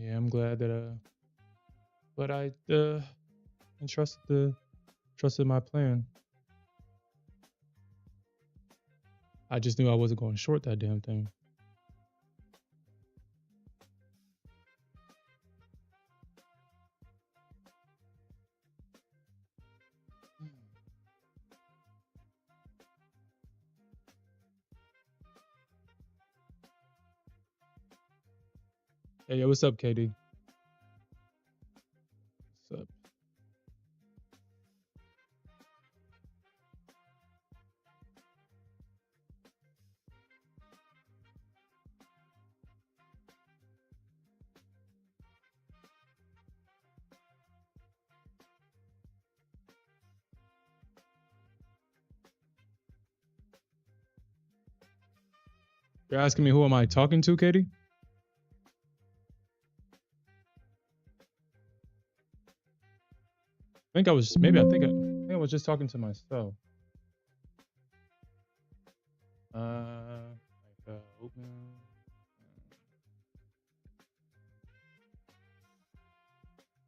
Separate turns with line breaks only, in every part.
Yeah, I'm glad that but I trusted my plan. I just knew I wasn't going short that damn thing. Hey, yo, what's up, KD? What's up? You're asking me who am I talking to, KD? I think I was I think I was just talking to myself. Open.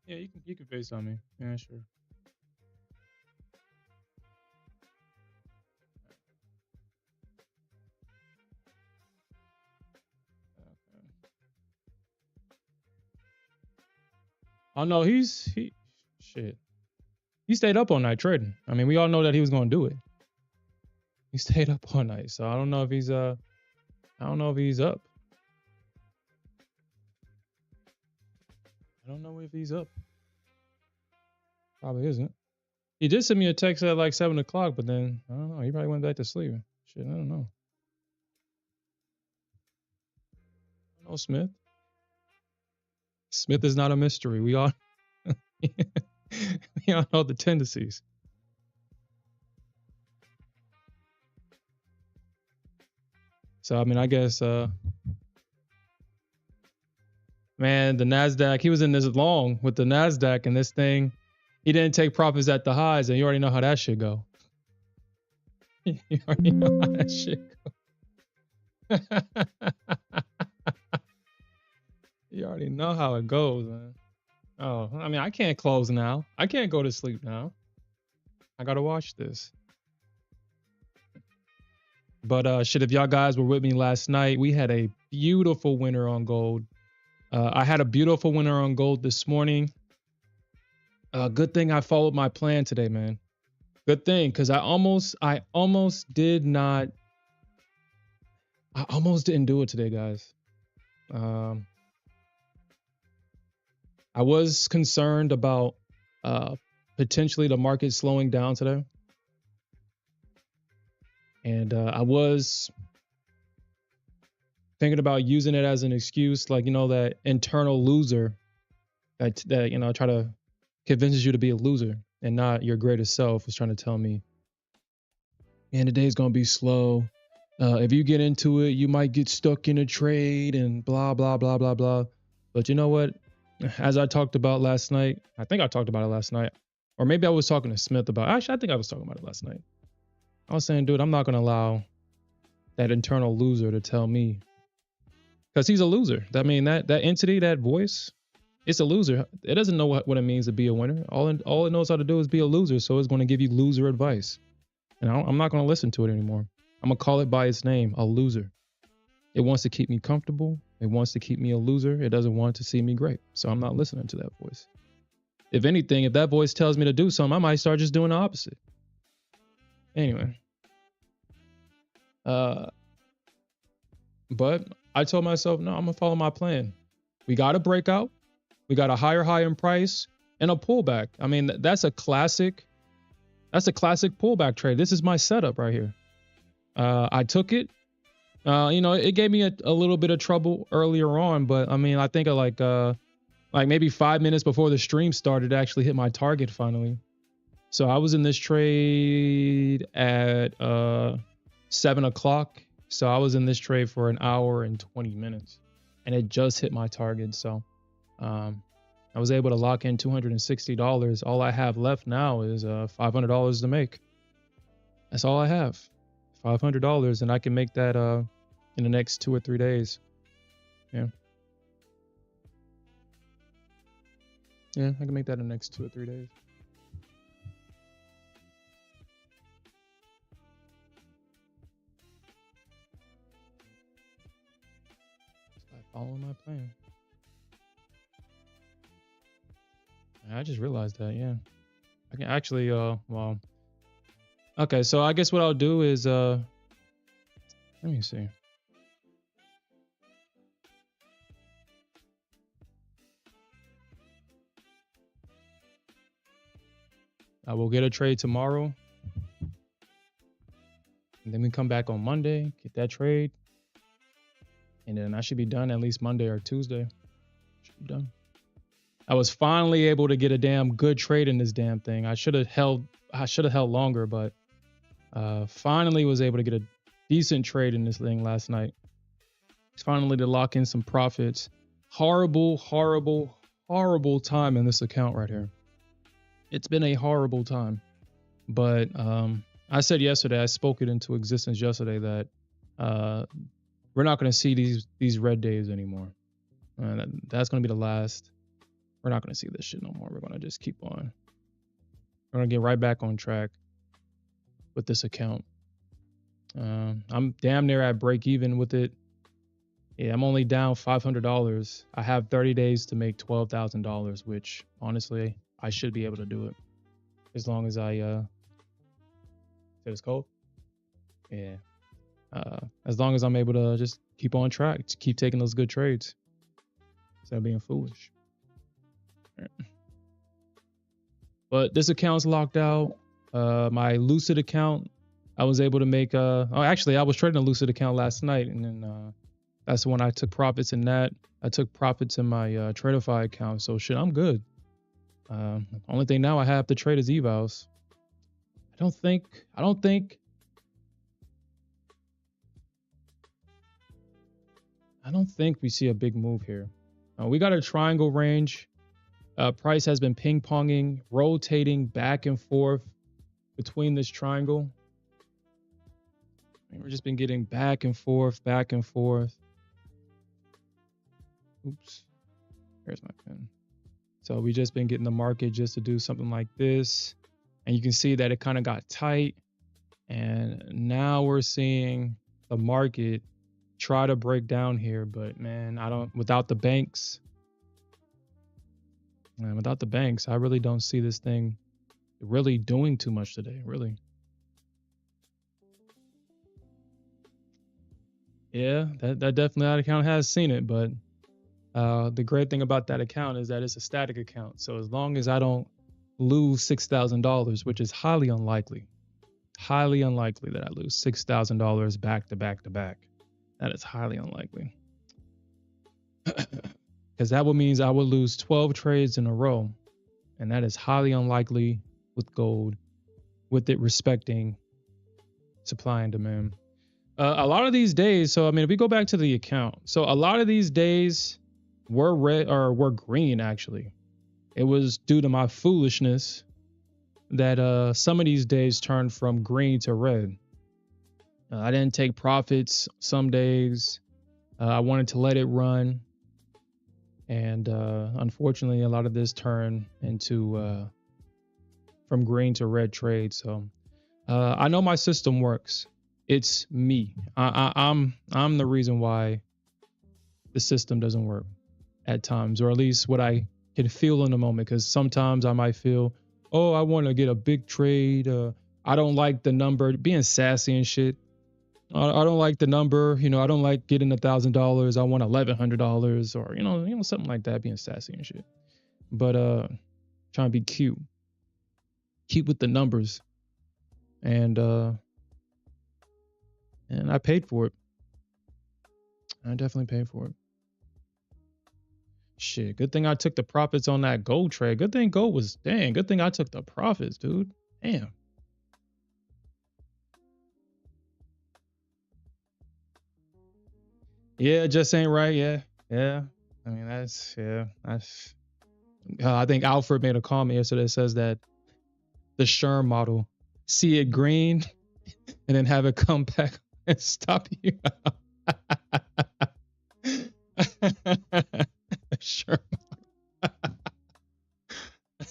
Yeah, you can face on me. Yeah, sure. Okay. Oh no, he shit. He stayed up all night trading. I mean, we all know that he was gonna do it. He stayed up all night, so I don't know if he's I don't know if he's up. I don't know if he's up. Probably isn't. He did send me a text at like 7 o'clock, but then I don't know. He probably went back to sleep. Shit, I don't know. No, Smith. Smith is not a mystery. We all we all know the tendencies. So I mean, I guess man, the Nasdaq. He was in this long with the Nasdaq and this thing. He didn't take profits at the highs, and you already know how that shit go. You already know how that shit go. You already know how it goes, man. Oh, I mean, I can't close now. I can't go to sleep now. I gotta watch this. But shit, if y'all guys were with me last night, we had a beautiful winner on gold. I had a beautiful winner on gold this morning. Good thing I followed my plan today, man. Good thing, because I almost didn't do it today, guys. I was concerned about potentially the market slowing down today. And I was thinking about using it as an excuse, like, that internal loser that try to convinces you to be a loser and not your greatest self was trying to tell me, man, the day's going to be slow. If you get into it, you might get stuck in a trade and blah, blah, blah, blah, blah. But you know what? As I talked about last night, I think I talked about it last night, or maybe I was talking to Smith about it. Actually, I think I was talking about it last night. I was saying, dude, I'm not going to allow that internal loser to tell me, because he's a loser. I mean, that entity, that voice, it's a loser. It doesn't know what it means to be a winner. All it knows how to do is be a loser. So it's going to give you loser advice. And I'm not going to listen to it anymore. I'm going to call it by its name, a loser. It wants to keep me comfortable. It wants to keep me a loser. It doesn't want to see me great. So I'm not listening to that voice. If anything, if that voice tells me to do something, I might start just doing the opposite. Anyway. But I told myself, no, I'm going to follow my plan. We got a breakout. We got a higher high in price and a pullback. I mean, that's a classic pullback trade. This is my setup right here. I took it. It gave me a little bit of trouble earlier on, but I mean, I think like maybe 5 minutes before the stream started, it actually hit my target finally. So I was in this trade at 7 o'clock. So I was in this trade for an hour and 20 minutes, and it just hit my target. So I was able to lock in $260. All I have left now is $500 to make. That's all I have. $500, and I can make that in the next 2 or 3 days. Yeah. Yeah, I can make that in the next 2 or 3 days. Start following my plan. I just realized that, yeah. I can actually, well, okay, so I guess what I'll do is, let me see. I will get a trade tomorrow. And then we come back on Monday, get that trade. And then I should be done at least Monday or Tuesday. Should be done. I was finally able to get a damn good trade in this damn thing. I should have held longer, but finally was able to get a decent trade in this thing last night. Finally to lock in some profits. Horrible, horrible, horrible time in this account right here. It's been a horrible time. But I said yesterday, I spoke it into existence yesterday that we're not going to see these red days anymore. That's going to be the last. We're not going to see this shit no more. We're going to just keep on. We're going to get right back on track with this account. I'm damn near at break even with it. Yeah, I'm only down $500. I have 30 days to make $12,000, which honestly, I should be able to do it. As long as I, it's cold? Yeah. As long as I'm able to just keep on track, to keep taking those good trades instead of being foolish. But this account's locked out. My Lucid account, I was able to make, actually I was trading a Lucid account last night, and then that's when I took profits in that. I took profits in my TraderFi account, so shit, I'm good. Only thing now I have to trade is evals. I don't think we see a big move here. We got a triangle range. Price has been ping-ponging, rotating back and forth between this triangle. We've just been getting back and forth, back and forth. Oops. Here's my pen. So we just been getting the market just to do something like this. And you can see that it kind of got tight. And now we're seeing the market try to break down here. But man, without the banks, I really don't see this thing really doing too much today, really. Yeah, that definitely, that account has seen it, but the great thing about that account is that it's a static account. So as long as I don't lose $6,000, which is highly unlikely that I lose $6,000 back to back to back. That is highly unlikely. Because that would mean I would lose 12 trades in a row. And that is highly unlikely with gold, with it respecting supply and demand. A lot of these days, so I mean, if we go back to the account, so a lot of these days were red or were green actually. It was due to my foolishness that some of these days turned from green to red. I didn't take profits some days. I wanted to let it run. And unfortunately, a lot of this turned into from green to red trade. So I know my system works. It's me. I'm the reason why the system doesn't work at times, or at least what I can feel in the moment. Because sometimes I might feel, oh, I want to get a big trade. I don't like the number, being sassy and shit. I don't like the number. I don't like getting $1,000. I want $1,100, or something like that, being sassy and shit. But trying to be cute with the numbers, and I paid for it. I definitely paid for it. Shit, good thing I took the profits on that gold trade. Good thing gold was, good thing I took the profits, dude. Damn. Yeah, it just ain't right. Yeah. I mean, that's. I think Alfred made a comment yesterday that says that the Sherm model, see it green and then have it come back and stop you. Sherm.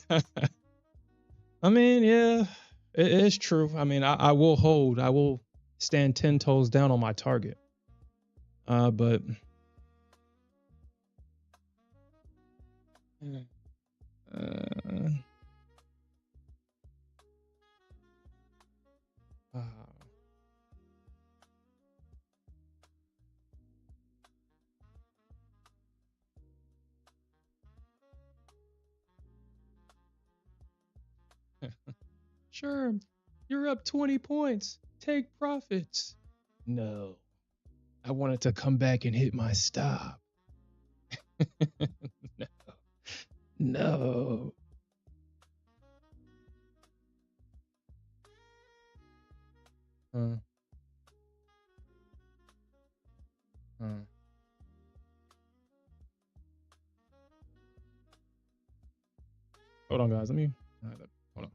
I mean, yeah, it is true. I mean, I will hold. I will stand 10 toes down on my target. But uh, uh, sure, you're up 20 points. Take profits. No, I wanted to come back and hit my stop. No. No. Uh, uh. Hold on, guys. Let me. Hold on.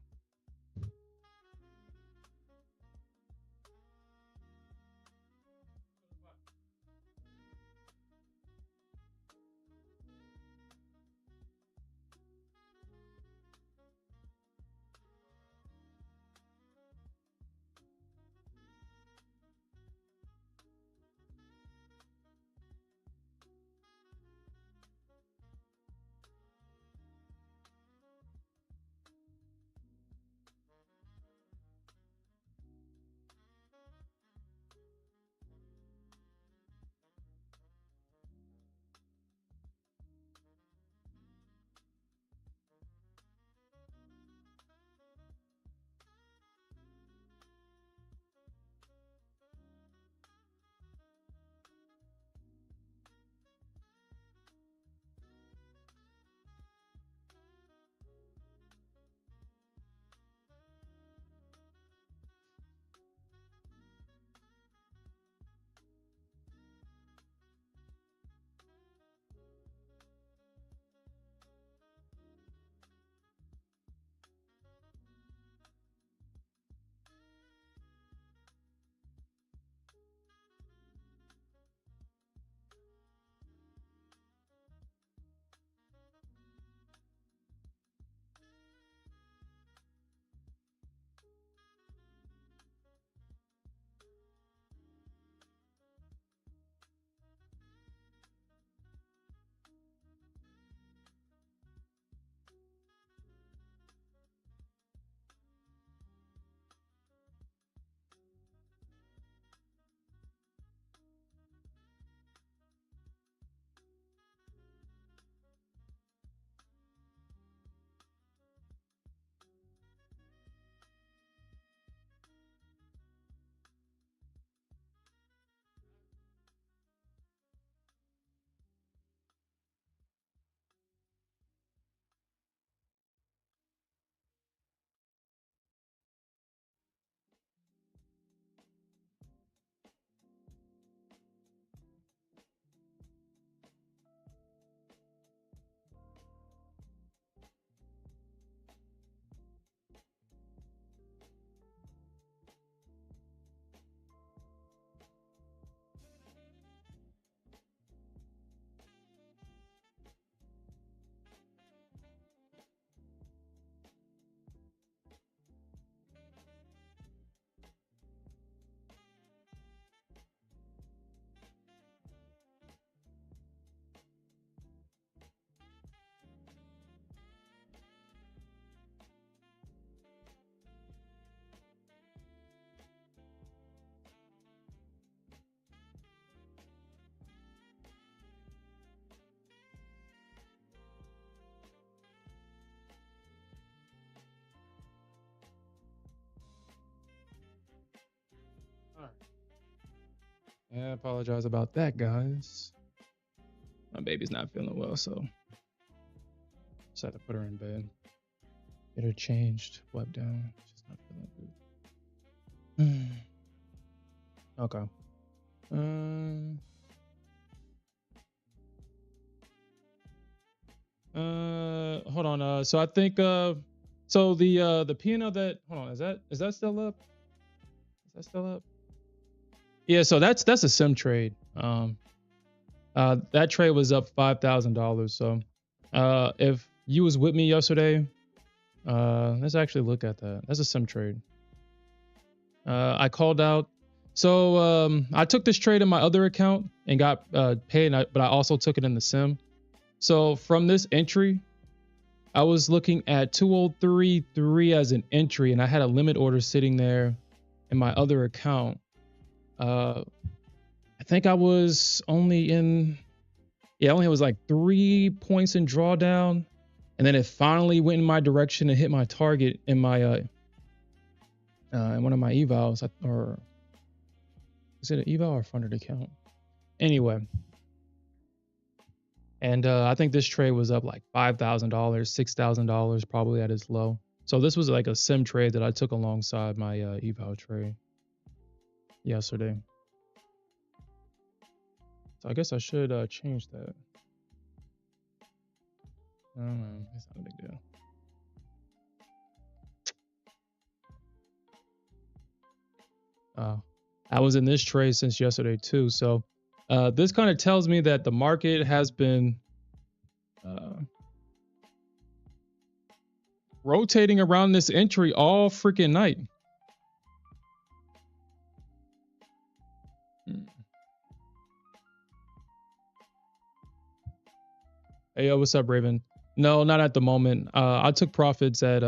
All right. I apologize about that, guys. My baby's not feeling well, so just had to put her in bed. Get her changed, wiped down. She's not feeling good. Okay. Hold on. So I think so the P&L that hold on, is that still up? Is that still up? Yeah, so that's a sim trade. That trade was up $5,000. So if you was with me yesterday, Let's actually look at that. That's a sim trade. I called out. So I took this trade in my other account and got paid, but I also took it in the sim. So from this entry, I was looking at 2033 as an entry, and I had a limit order sitting there in my other account. I think I was only in, yeah, I only was like 3 points in drawdown, and then it finally went in my direction and hit my target in my in one of my evals, or is it an eval or funded account? Anyway, and I think this trade was up like $5,000, $6,000 probably at its low. So this was like a sim trade that I took alongside my eval trade yesterday. So I guess I should change that. I don't know, it's not a big deal. I was in this trade since yesterday too. So this kind of tells me that the market has been rotating around this entry all freaking night. Hey, yo, what's up, Raven? No, not at the moment. I took profits at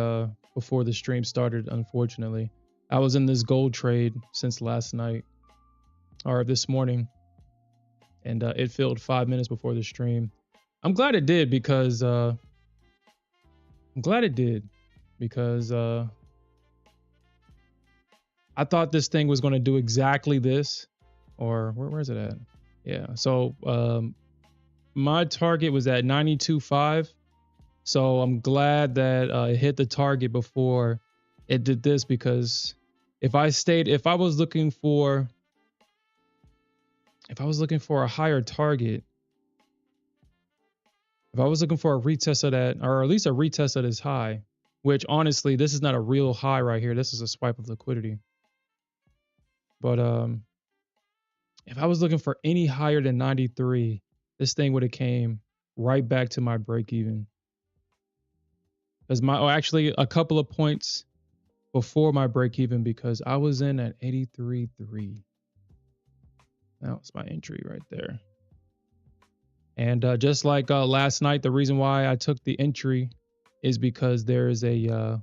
before the stream started, unfortunately. I was in this gold trade since last night or this morning, and it filled 5 minutes before the stream. I'm glad it did because I thought this thing was going to do exactly this, or where's it at? Yeah, so my target was at 92.5. So I'm glad that it hit the target before it did this, because if I was looking for a higher target, if I was looking for a retest of that, or at least a retest of this high, which honestly, this is not a real high right here. This is a swipe of liquidity. But if I was looking for any higher than 93, this thing would have came right back to my break even. Because actually a couple of points before my break even, because I was in at 83.3. That was my entry right there. And just like last night, the reason why I took the entry is because there's a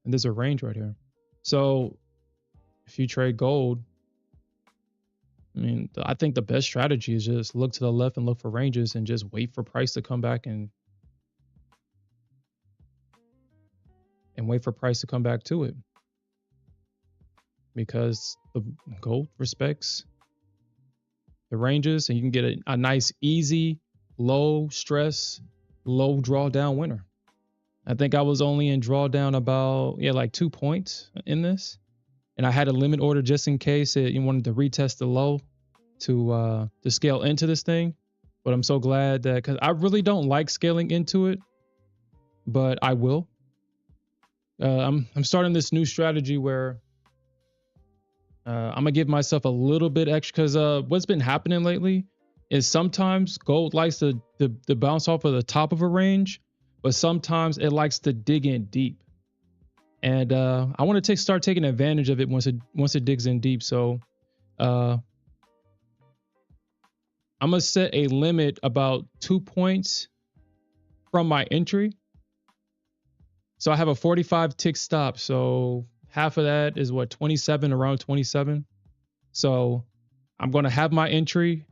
range right here. So if you trade gold, I mean, I think the best strategy is just look to the left and look for ranges and just wait for price to come back and wait for price to come back to it, because the gold respects the ranges, and you can get a nice, easy, low stress, low drawdown winner. I think I was only in drawdown about, like 2 points in this, and I had a limit order just in case you wanted to retest the low to scale into this thing. But I'm so glad that, because I really don't like scaling into it, but I will. I'm starting this new strategy where I'm gonna give myself a little bit extra, because what's been happening lately is sometimes gold likes to bounce off of the top of a range, but sometimes it likes to dig in deep. And I want to start taking advantage of it once it digs in deep. So I'm gonna set a limit about 2 points from my entry. So I have a 45 tick stop. So half of that is what, 27, around 27. So I'm going to have my entry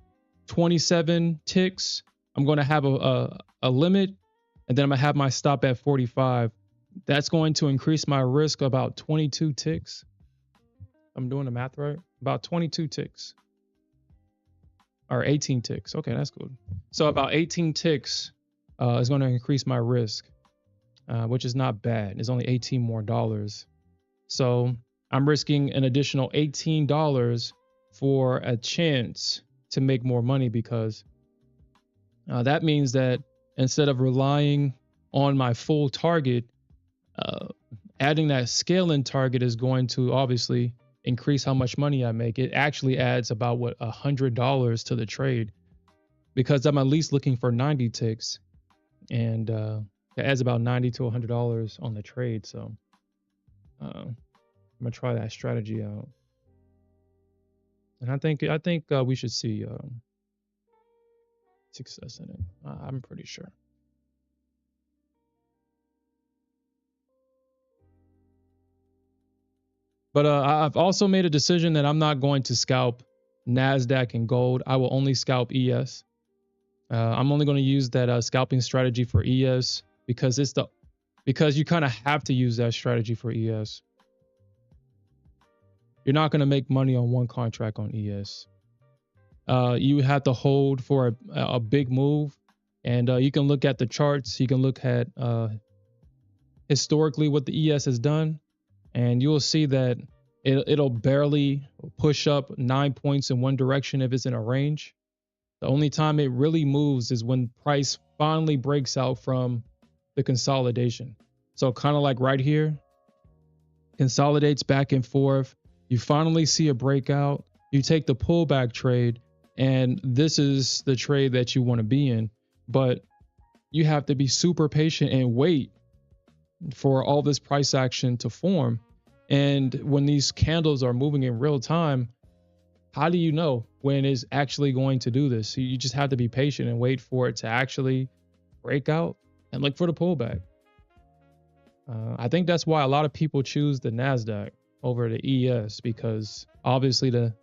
27 ticks. I'm going to have a limit, and then I'm going to have my stop at 45. That's going to increase my risk about 22 ticks. I'm doing the math right. About 22 ticks. Or 18 ticks. Okay, that's good. So about 18 ticks is going to increase my risk. Which is not bad. It's only $18 more. So I'm risking an additional $18 for a chance to make more money, because that means that instead of relying on my full target, adding that scaling target is going to obviously increase how much money I make. It actually adds about $100 to the trade, because I'm at least looking for 90 ticks. And It adds about $90 to $100 on the trade. So I'm gonna try that strategy out, and I think we should see success in it. I'm pretty sure. But I've also made a decision that I'm not going to scalp Nasdaq and gold. I will only scalp ES. I'm only going to use that scalping strategy for ES because because you kind of have to use that strategy for ES. You're not going to make money on one contract on ES. You have to hold for a big move, and you can look at the charts. You can look at historically what the ES has done, and you'll see that it'll barely push up 9 points in one direction if it's in a range. The only time it really moves is when price finally breaks out from the consolidation. So kind of like right here, consolidates back and forth. You finally see a breakout. You take the pullback trade, and this is the trade that you want to be in. But you have to be super patient and wait for all this price action to form. And when these candles are moving in real time, how do you know when it's actually going to do this? So you just have to be patient and wait for it to actually break out and look for the pullback. I think that's why a lot of people choose the Nasdaq over the ES, because obviously the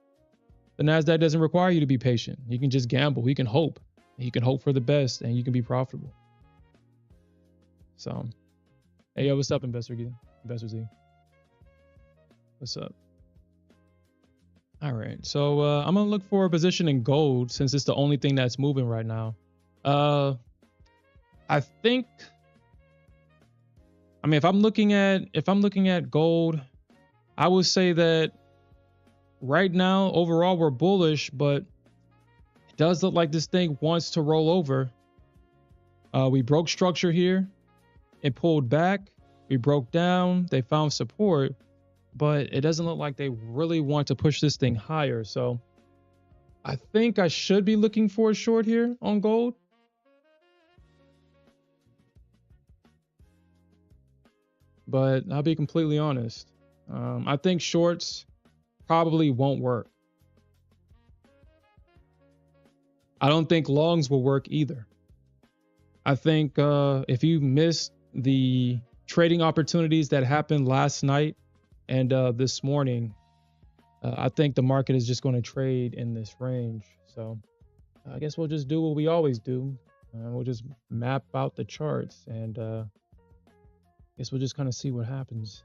Nasdaq doesn't require you to be patient. You can just gamble. You can hope. You can hope for the best, and you can be profitable. So, hey, yo, what's up, Investor Z? What's up? All right, so I'm gonna look for a position in gold since it's the only thing that's moving right now. I think, I mean, if I'm looking at gold, I would say that right now overall we're bullish, but it does look like this thing wants to roll over. We broke structure here, it pulled back, we broke down, they found support, but it doesn't look like they really want to push this thing higher. So I think I should be looking for a short here on gold. But I'll be completely honest. I think shorts probably won't work. I don't think longs will work either. I think if you missed the trading opportunities that happened last night and this morning, I think the market is just going to trade in this range. So I guess we'll just do what we always do. We'll just map out the charts, and I guess we'll just kind of see what happens.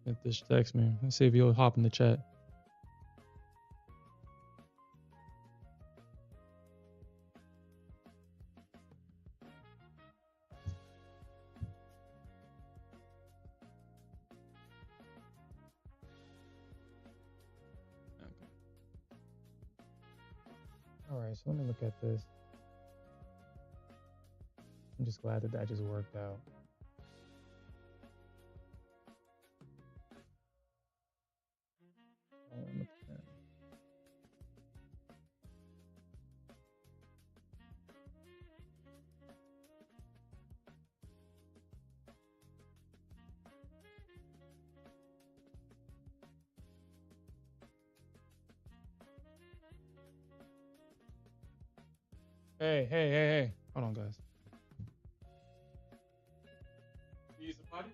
If this text me, let's see if you'll hop in the chat. Okay. All right, so let me look at this. I'm just glad that just worked out. Hey. Hold on, guys. You use the potty?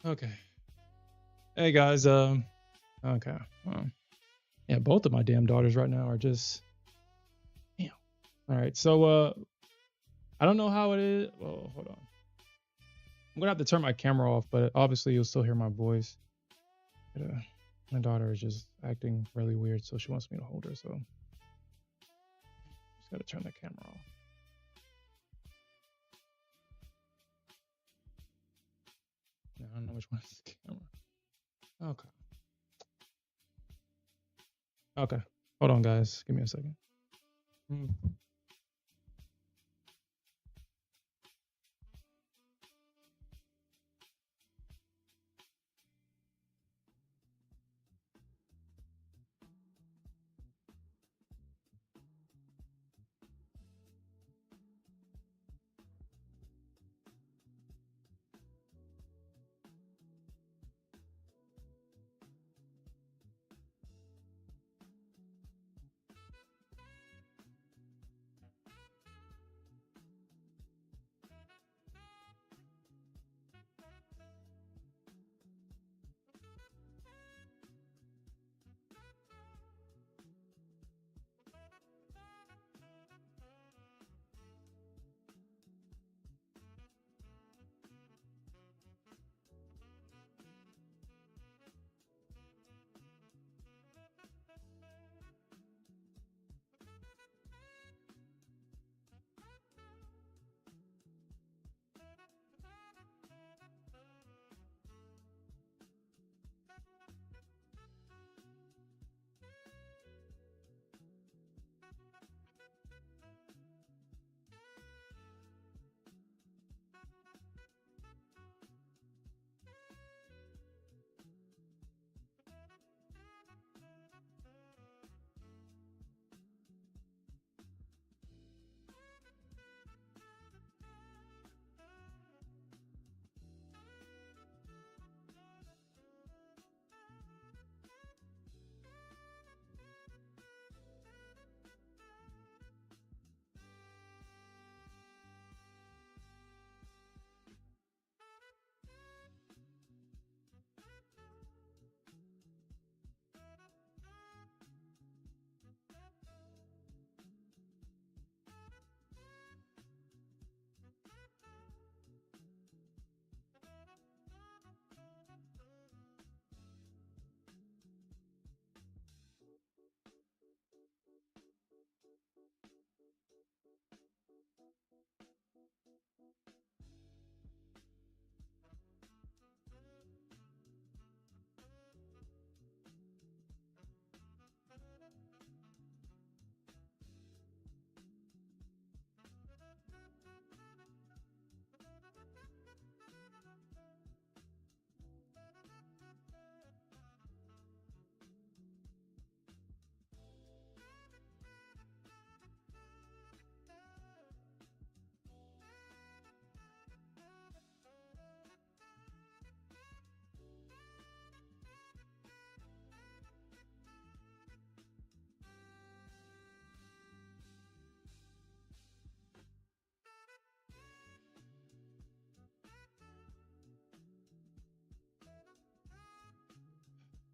Okay. Hey guys. Okay. Yeah, both of my damn daughters right now are just. Damn. All right. So I don't know how it is. Well, hold on. I'm gonna have to turn my camera off, but obviously you'll still hear my voice. But, my daughter is just acting really weird, so she wants me to hold her. So just gotta turn the camera off. I don't know which one is the camera. Okay. Okay. Hold on, guys. Give me a second.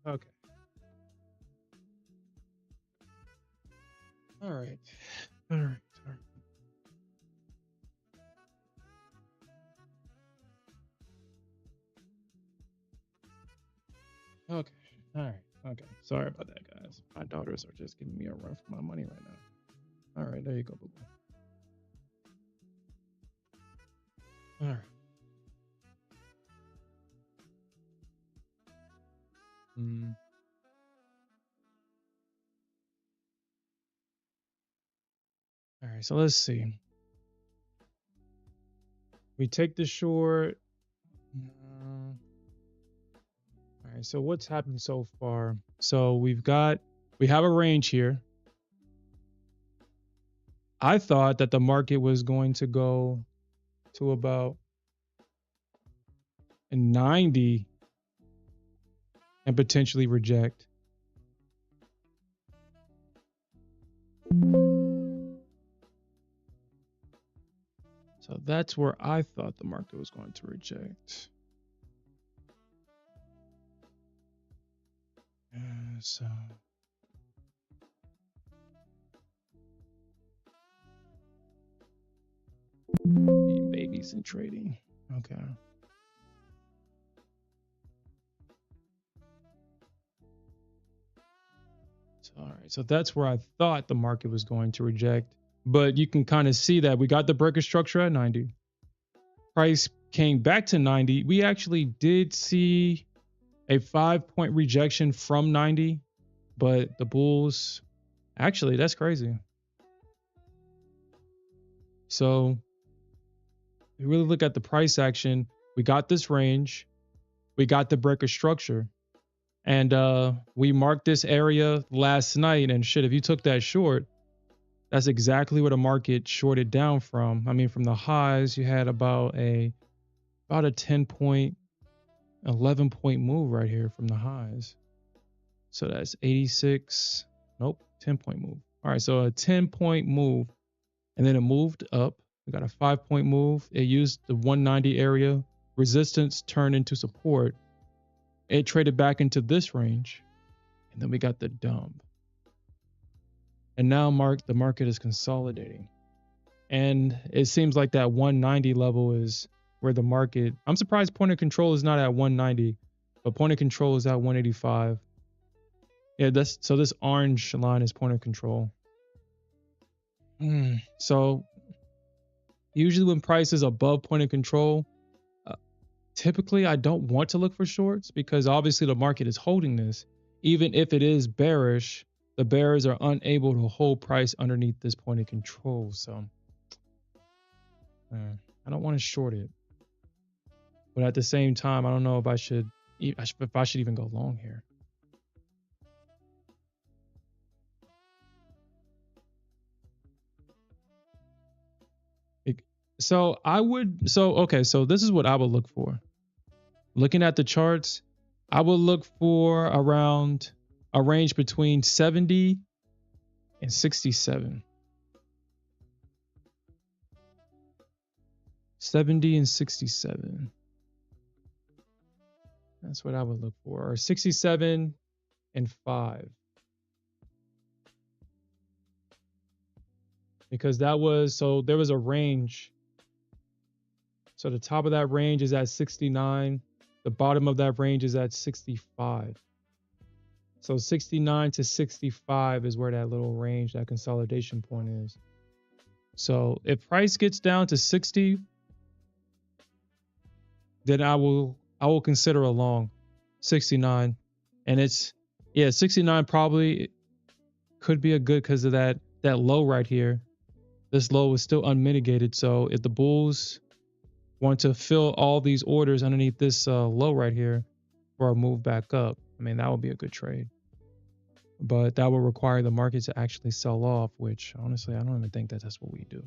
Okay. All right. All right. All right. Okay. All right. Okay. Sorry about that, guys. My daughters are just giving me a run for my money right now. All right. There you go, boo. All right. Mm. All right. So let's see. We take the short. All right. So what's happened so far? So we have a range here. I thought that the market was going to go to about 90 and potentially reject. So that's where I thought the market was going to reject. So babies in trading. Okay. So, all right. So that's where I thought the market was going to reject. But you can kind of see that we got the breaker structure at 90. Price came back to 90. We actually did see a 5-point rejection from 90, but the bulls actually, that's crazy. So you really look at the price action, we got this range, we got the breaker structure, and we marked this area last night. And shit, if you took that short, that's exactly where the market shorted down from. I mean, from the highs, you had about a 10 point, 11 point move right here from the highs. So that's 86. Nope, 10-point move. All right, so a 10-point move, and then it moved up. We got a 5-point move. It used the 190 area. Resistance turned into support. It traded back into this range, and then we got the dump. And now the market is consolidating. And it seems like that 190 level is where the market, I'm surprised point of control is not at 190, but point of control is at 185. Yeah, so this orange line is point of control. So usually when price is above point of control, typically I don't want to look for shorts because obviously the market is holding this. Even if it is bearish, the bears are unable to hold price underneath this point of control. So I don't want to short it. But at the same time, I don't know if I should even go long here. So this is what I would look for. Looking at the charts, I would look for around a range between 70 and 67. 70 and 67. That's what I would look for. Or 67 and 5. Because there was a range. So the top of that range is at 69. The bottom of that range is at 65. So 69 to 65 is where that little range, that consolidation point is. So if price gets down to 60, then I will consider a long. 69. And 69 probably could be a good because of that low right here. This low is still unmitigated. So if the bulls want to fill all these orders underneath this low right here for a move back up, I mean, that would be a good trade. But that will require the market to actually sell off, which honestly, I don't even think that's what we do.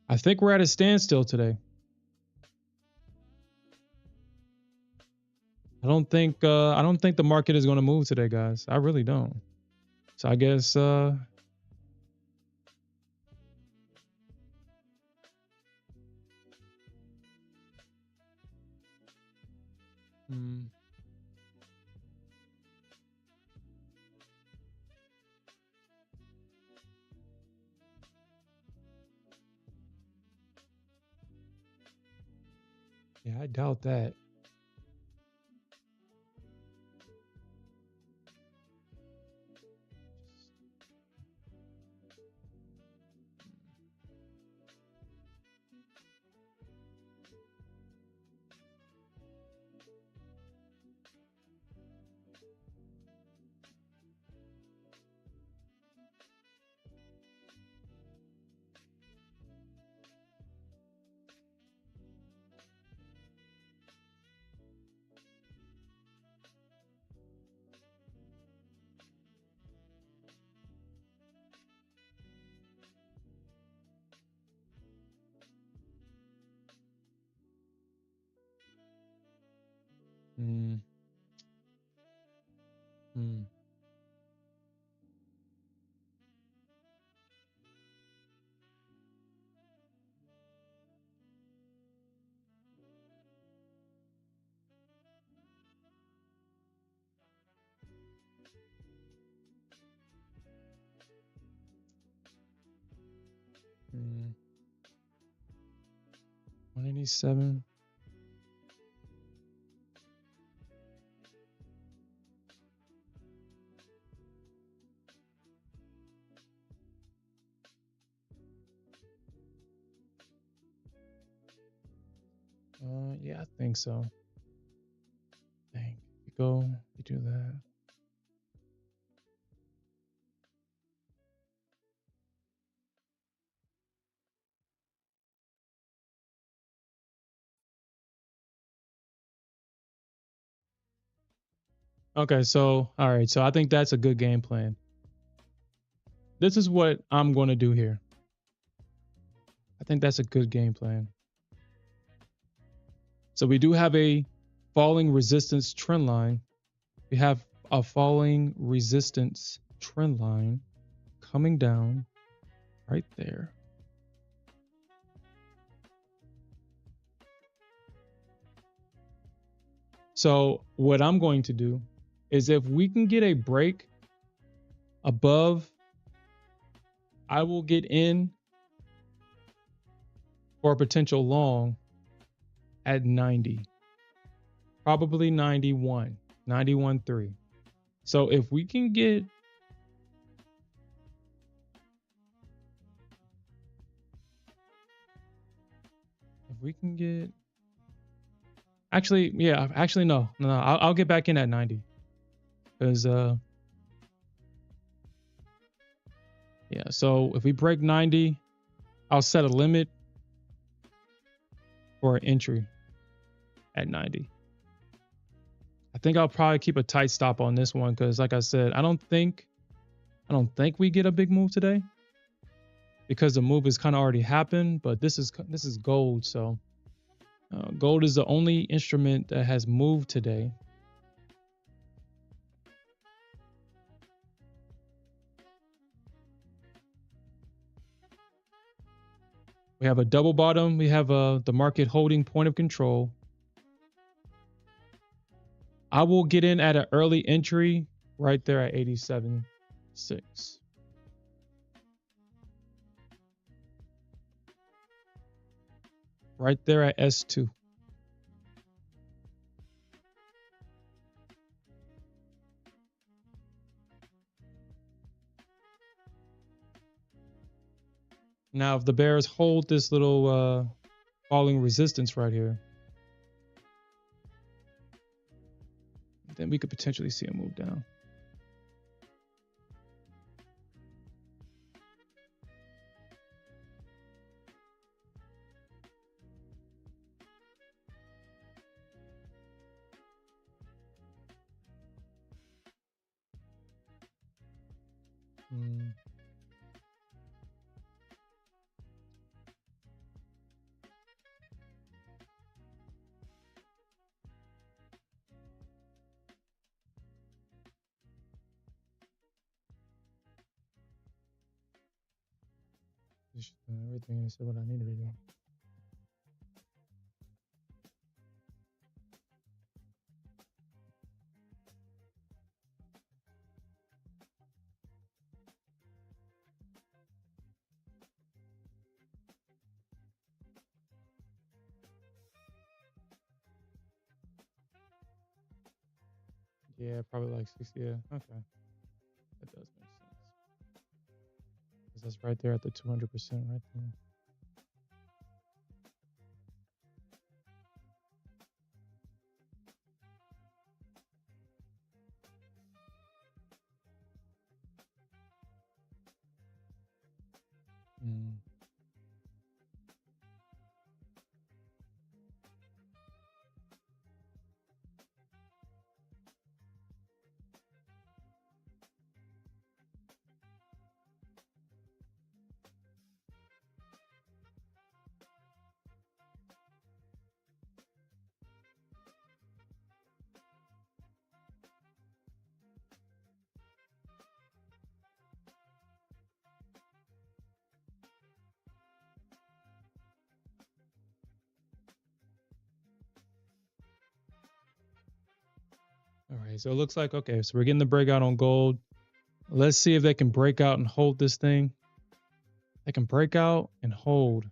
I think we're at a standstill today. I don't think the market is going to move today, guys. I really don't. So I guess yeah, I doubt that. Mm. Mm. 187. Yeah, I think so. Dang. You go, you do that. Okay, so all right, so I think that's a good game plan. This is what I'm going to do here. I think that's a good game plan. So we do have a falling resistance trend line. We have a falling resistance trend line coming down right there. So what I'm going to do is if we can get a break above, I will get in for a potential long at 90, probably 91, 91.3. So if we can get, actually, yeah, actually, no, I'll get back in at 90 because, yeah, so if we break 90, I'll set a limit for an entry at 90. I think I'll probably keep a tight stop on this one because, like I said, I don't think we get a big move today because the move has kind of already happened. But this is gold, so gold is the only instrument that has moved today. We have a double bottom. We have the market holding point of control. I will get in at an early entry right there at 87.6. Right there at S2. Now, if the bears hold this little falling resistance right here, then we could potentially see a move down. Everything is what I need to do. Yeah, probably like 60. Yeah, okay. That does make sense. Because that's right there at the 200% right there. All right, so it looks like, okay, so we're getting the breakout on gold. Let's see if they can break out and hold this thing. They can break out and hold.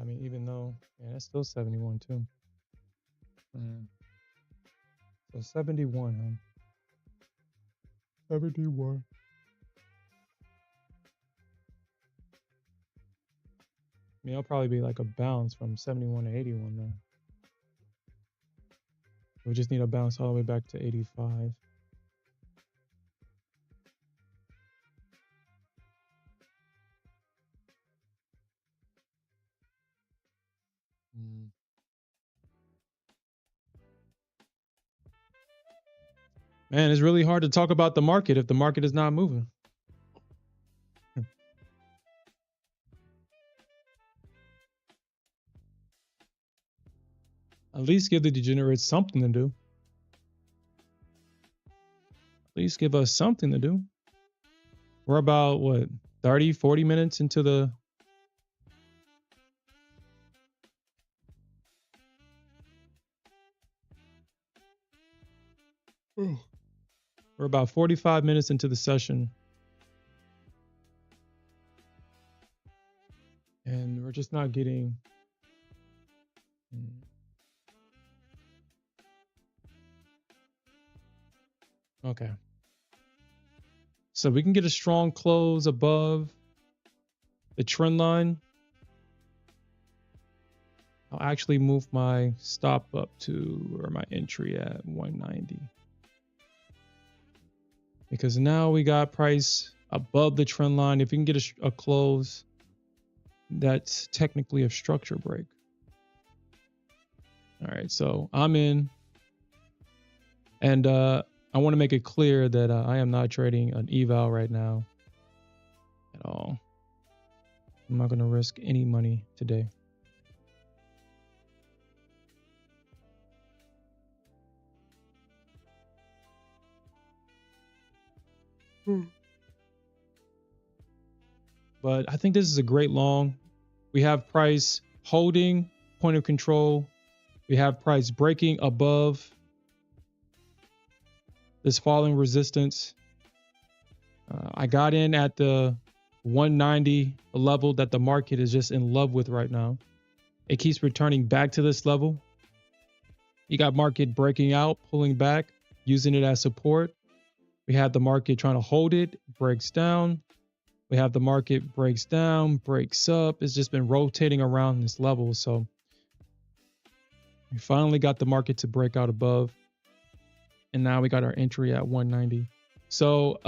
I mean, even though, yeah, that's still 71 too. So 71, huh? 71. I mean, it'll probably be like a bounce from 71 to 81 though. We just need a bounce all the way back to 85. Man, it's really hard to talk about the market if the market is not moving. At least give the degenerates something to do. At least give us something to do. We're about, what, 30, 40 minutes into the... We're about 45 minutes into the session. And we're just not getting... Okay. So we can get a strong close above the trend line. I'll actually move my stop up to, or my entry at 190. Because now we got price above the trend line. If you can get a close, that's technically a structure break. All right, so I'm in. And I want to make it clear that I am not trading an eval right now at all. I'm not going to risk any money today. But I think this is a great long. We have price holding point of control. We have price breaking above this falling resistance. I got in at the 190 level that the market is just in love with right now. It keeps returning back to this level. You got market breaking out, pulling back, using it as support. We have the market trying to hold it, breaks down. We have the market breaks down, breaks up. It's just been rotating around this level. So we finally got the market to break out above. And now we got our entry at 190. So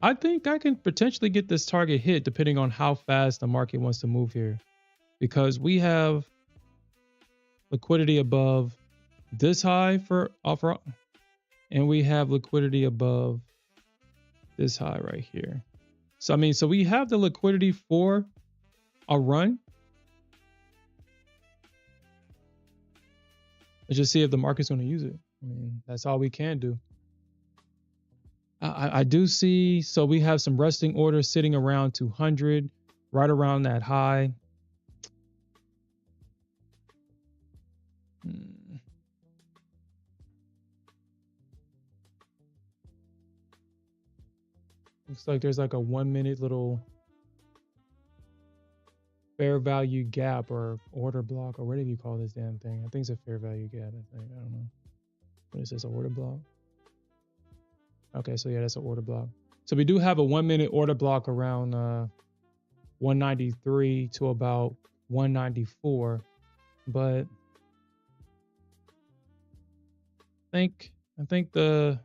I think I can potentially get this target hit depending on how fast the market wants to move here. Because we have liquidity above this high for offer. And we have liquidity above this high right here. So, I mean, so we have the liquidity for a run. Let's just see if the market's going to use it. I mean, that's all we can do. I do see, so we have some resting orders sitting around 200, right around that high. Looks like there's like a 1 minute little fair value gap or order block, or whatever you call this damn thing. I think it's a fair value gap. I don't know. What is this, an order block? Okay, so yeah, that's an order block. So we do have a 1 minute order block around 193 to about 194, but I think the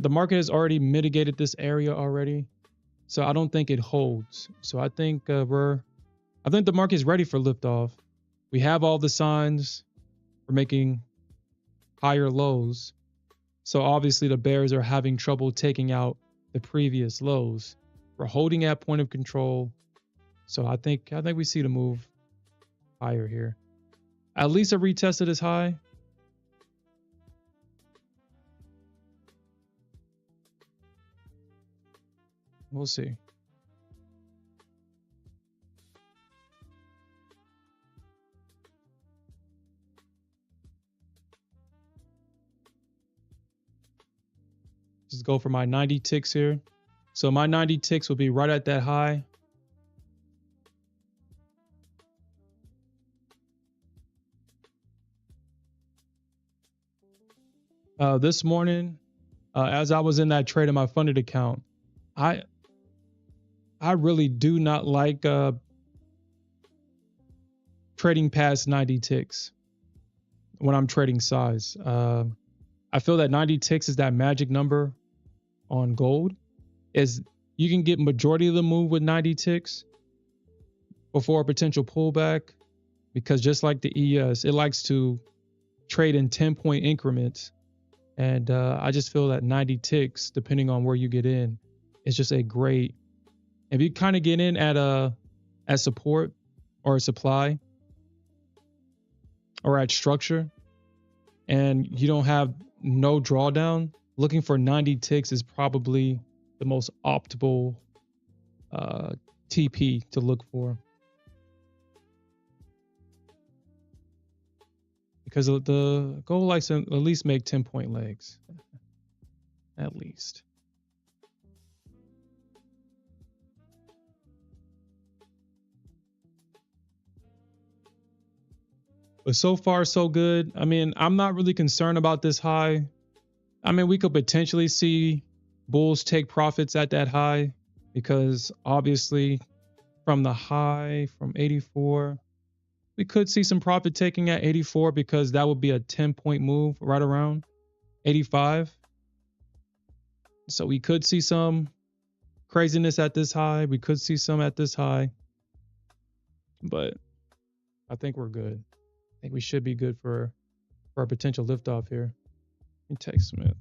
market has already mitigated this area already, so I don't think it holds. So I think the market is ready for liftoff. We have all the signs for making higher lows. So obviously the bears are having trouble taking out the previous lows. We're holding at point of control. So I think we see the move higher here. At least a retest of this high. We'll see. Just go for my 90 ticks here. So my 90 ticks will be right at that high. This morning, as I was in that trade in my funded account, I really do not like trading past 90 ticks when I'm trading size. I feel that 90 ticks is that magic number on gold. Is you can get majority of the move with 90 ticks before a potential pullback, because just like the ES, it likes to trade in 10-point increments. And I just feel that 90 ticks, depending on where you get in, is just a great. If you kind of get in at support or supply or at structure, and you don't have no drawdown, looking for 90 ticks is probably the most optimal TP to look for, because the goal likes to at least make 10-point legs, at least. But so far, so good. I mean, I'm not really concerned about this high. I mean, we could potentially see bulls take profits at that high, because obviously from the high from 84, we could see some profit taking at 84, because that would be a 10-point move right around 85. So we could see some craziness at this high. We could see some at this high. But I think we're good. I think we should be good for a potential liftoff here. Let me text Smith.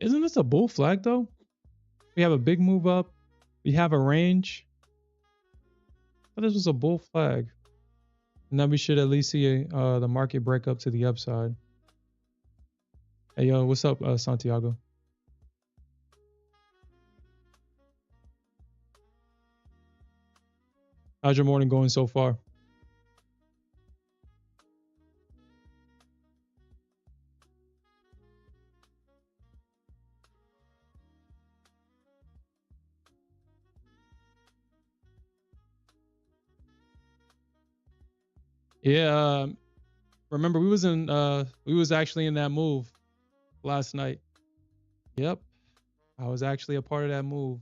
Isn't this a bull flag though? We have a big move up. We have a range. I thought this was a bull flag. And then we should at least see the market break up to the upside. Hey, yo, what's up, Santiago? How's your morning going so far? Yeah, remember we was actually in that move last night. Yep, I was actually a part of that move.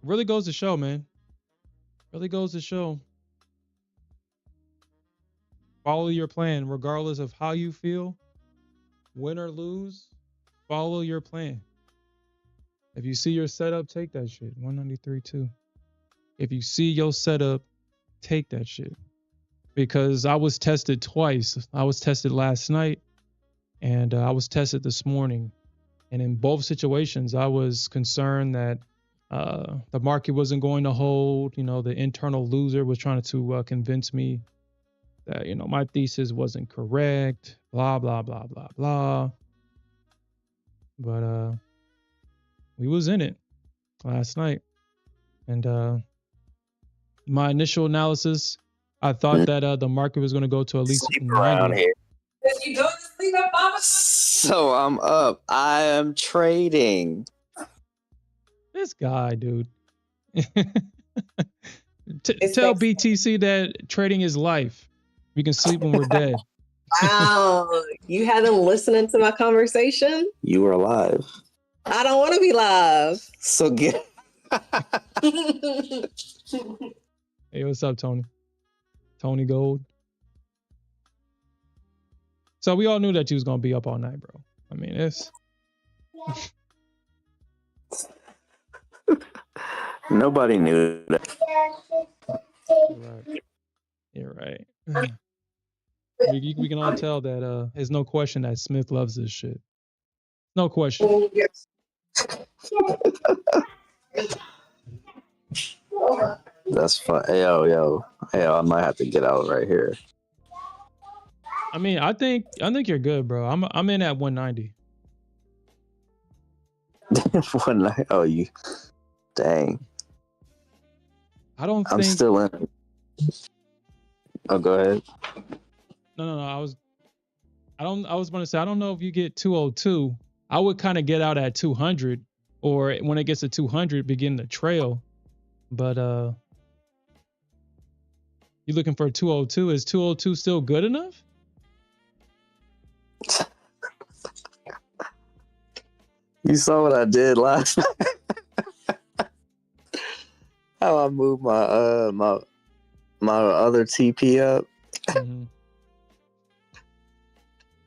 Really goes to show, man. Really goes to show. Follow your plan, regardless of how you feel, win or lose. Follow your plan. If you see your setup, take that shit. 193.2. If you see your setup, take that shit. Because I was tested twice. I was tested last night, and I was tested this morning. And in both situations, I was concerned that the market wasn't going to hold. You know, the internal loser was trying to convince me that, you know, my thesis wasn't correct. Blah, blah, blah, blah, blah. But we was in it last night. And my initial analysis, I thought that the market was going to go to at least 90.
Here. So I'm up. I am trading.
This guy, dude. Tell BTC that trading is life. We can sleep when we're dead.
Wow. You had them listening to my conversation?
You were live.
I don't want to be live.
So get
Hey, what's up, Tony? Tony Gold. So we all knew that you was gonna be up all night, bro. I mean, it's
Nobody knew that.
you're right. We can all tell that there's no question that Smith loves this shit. No question.
That's fun. Yo, I might have to get out right here.
I mean, I think you're good, bro. I'm in at 190.
One night. Oh, you. Dang.
I don't
I'm
think.
still in. Oh, go ahead.
No. I was going to say, I don't know if you get 202. I would kind of get out at 200, or when it gets to 200, begin the trail. But you looking for 202? Is 202 still good enough?
You saw what I did last night. How I moved my my other TP up.
Mm-hmm.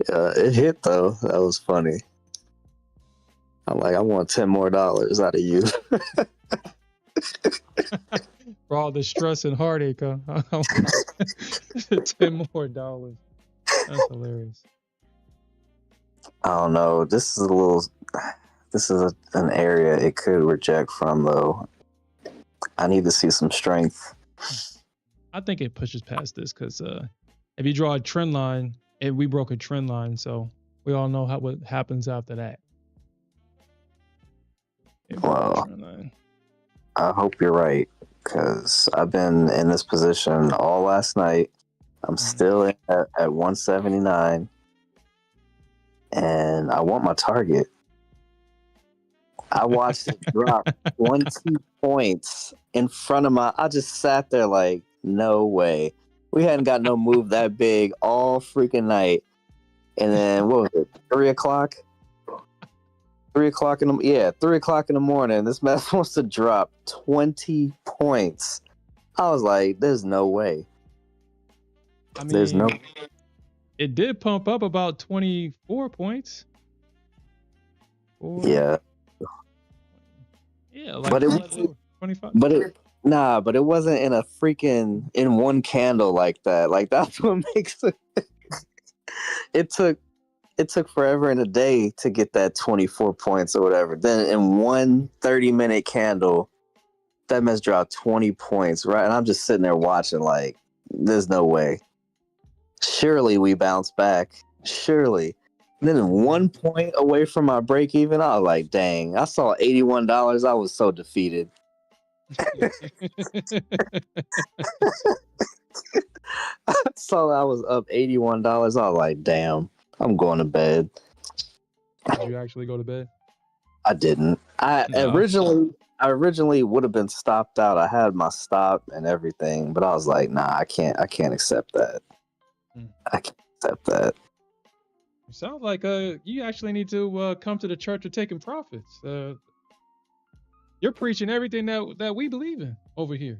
It hit though. That was funny. I'm like, I want $10 more out of you.
For all the stress and heartache, huh? $10 more. That's hilarious.
I don't know. This is an area it could reject from though. I need to see some strength.
I think it pushes past this because if you draw a trend line, we broke a trend line, so we all know what happens after that.
Well, I hope you're right because I've been in this position all last night. I'm still in at 179, and I want my target. I watched it drop 20 points in front of I just sat there like, no way. We hadn't got no move that big all freaking night. And then, what was it, 3 o'clock? 3 o'clock in the morning. This mess wants to drop 20 points. I was like, there's no way.
I mean, it did pump up about 24 points.
Yeah.
Yeah, like
but it
25.
But it wasn't in one candle like that. Like that's what makes it. It took forever and a day to get that 24 points or whatever. Then in one 30-minute candle, that mess dropped 20 points, right? And I'm just sitting there watching like, there's no way. Surely we bounce back. Surely. And then 1 point away from my break even, I was like, dang, I saw $81. I was so defeated. I saw I was up $81. I was like, damn, I'm going to bed.
Did you actually go to bed?
I didn't. I originally would have been stopped out. I had my stop and everything, but I was like, nah, I can't accept that. I can't accept that.
It sounds like you actually need to come to the church of taking profits. You're preaching everything that we believe in over here.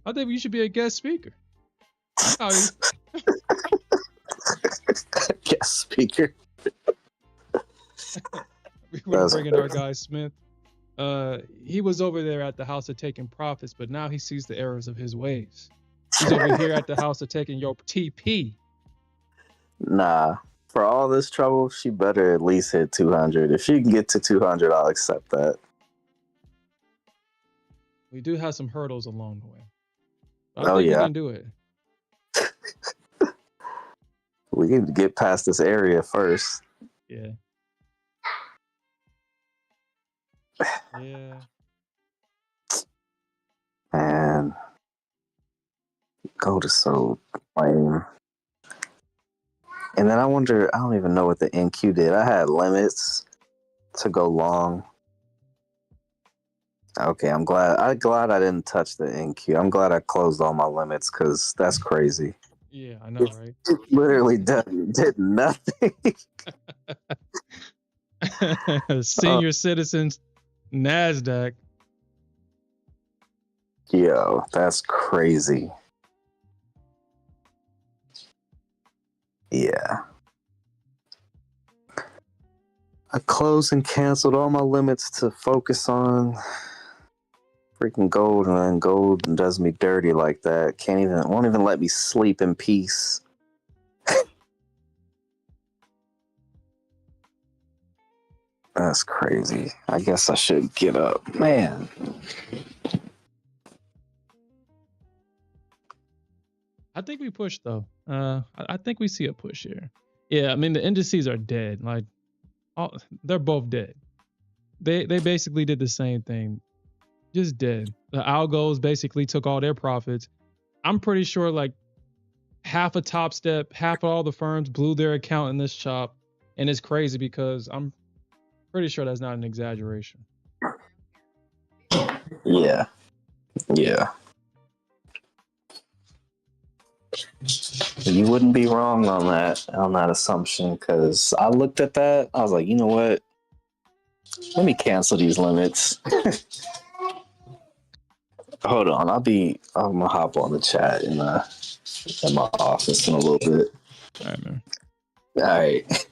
I think you should be a guest speaker.
Guest speaker.
We were bringing our guy Smith. He was over there at the house of taking profits, but now he sees the errors of his ways. He's over here at the house of taking your TP.
Nah. For all this trouble, she better at least hit 200. If she can get to 200, I'll accept that.
We do have some hurdles along the way. I think we can do it.
We can get past this area first.
Yeah. Yeah.
Man. Gold is so lame. And then I wonder, I don't even know what the NQ did. I had limits to go long. Okay, I'm glad I didn't touch the NQ. I'm glad I closed all my limits because that's crazy.
Yeah, I know, right?
It literally did nothing.
Senior citizens, Nasdaq.
Yo, that's crazy. Yeah. I closed and canceled all my limits to focus on freaking gold, and then gold does me dirty like that. Won't even let me sleep in peace. That's crazy. I guess I should get up. Man.
I think we pushed though. I think we see a push here. Yeah, I mean the indices are dead. Like, they're both dead. They basically did the same thing, just dead. The algos basically took all their profits. I'm pretty sure like half of Top Step, half of all the firms blew their account in this chop, and it's crazy because I'm pretty sure that's not an exaggeration.
Yeah. Yeah. You wouldn't be wrong on that assumption, because I looked at that, I was like, you know what? Let me cancel these limits. Hold on, I'm gonna hop on the chat in my office in a little bit.
All right, man.
All right.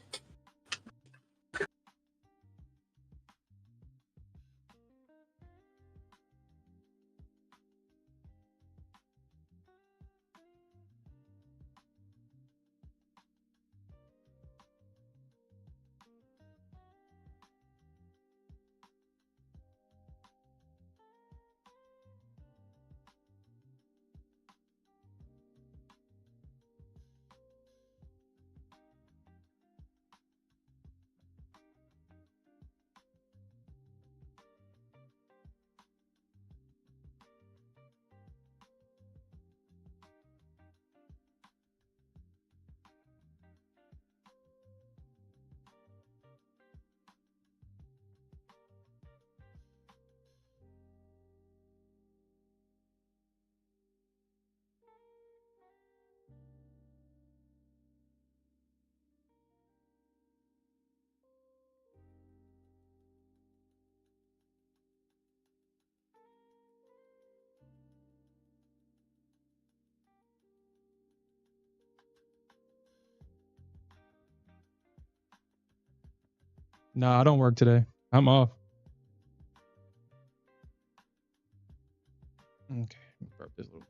Nah, I don't work today. I'm off. Okay, burp this little girl.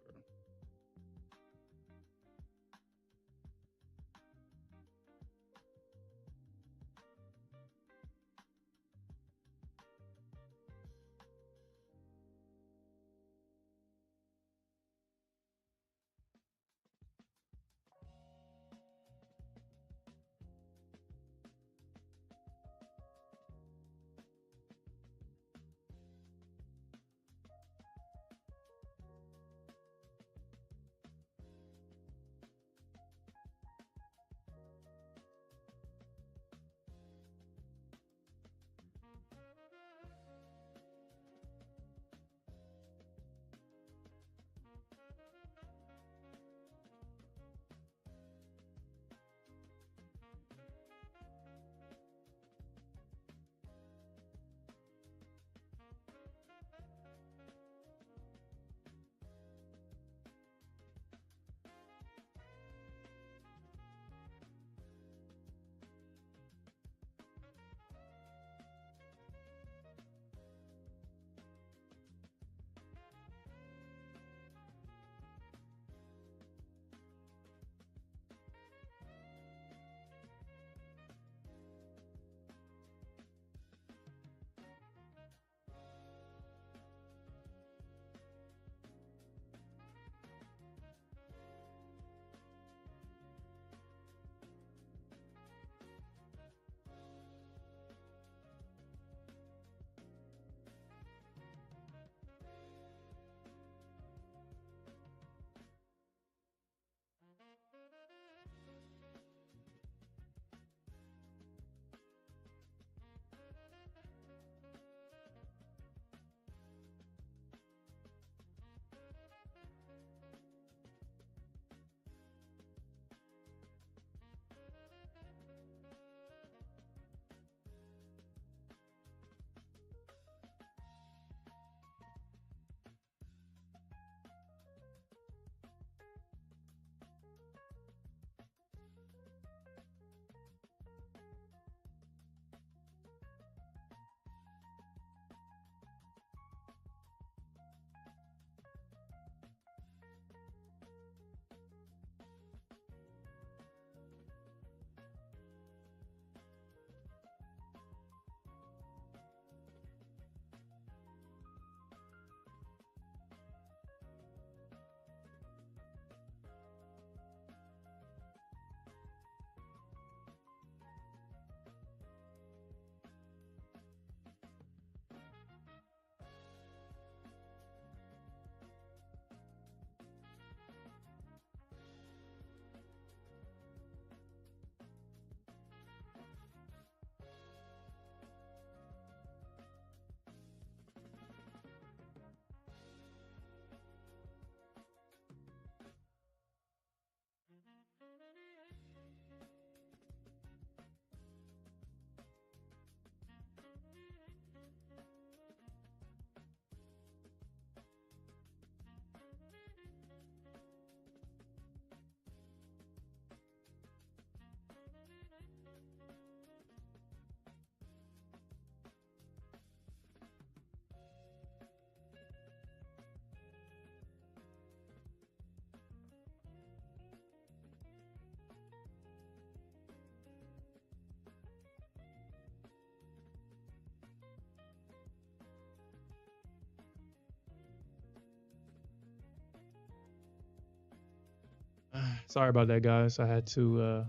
Sorry about that, guys. I had to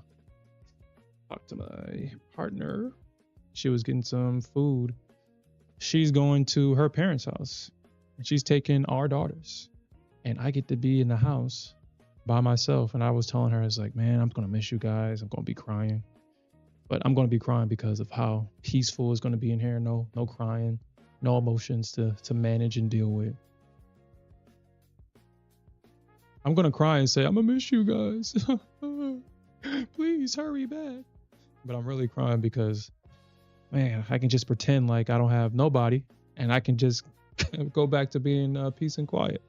talk to my partner. She was getting some food. She's going to her parents' house. And she's taking our daughters. And I get to be in the house by myself. And I was telling her, I was like, man, I'm going to miss you guys. I'm going to be crying. But I'm going to be crying because of how peaceful it's going to be in here. No crying, no emotions to manage and deal with. I'm going to cry and say, I'm going to miss you guys. Please hurry back. But I'm really crying because, man, I can just pretend like I don't have nobody and I can just go back to being peace and quiet.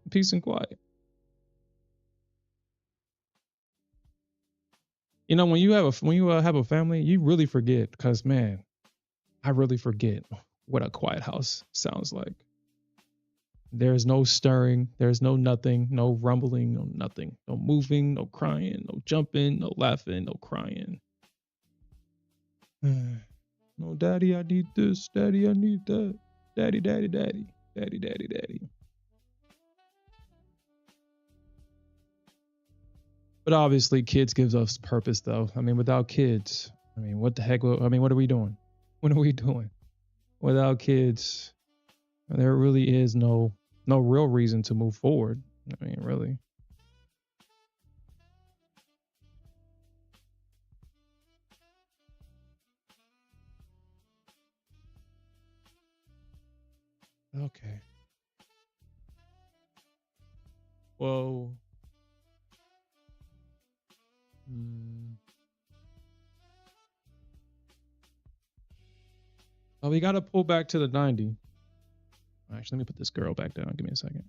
Peace and quiet. You know, when you have a family, you really forget because, man, I really forget what a quiet house sounds like. There's no stirring. There's no nothing, no rumbling, no nothing, no moving, no crying, no jumping, no laughing, no crying. No, daddy, I need this. Daddy, I need that. Daddy, daddy, daddy. Daddy, daddy, daddy. But obviously, kids gives us purpose, though. I mean, without kids, I mean, what the heck? I mean, what are we doing? What are we doing? Without kids, there really is no real reason to move forward. I mean, really. Okay. Whoa. Oh, we got to pull back to the 90. Actually, let me put this girl back down. Give me a second.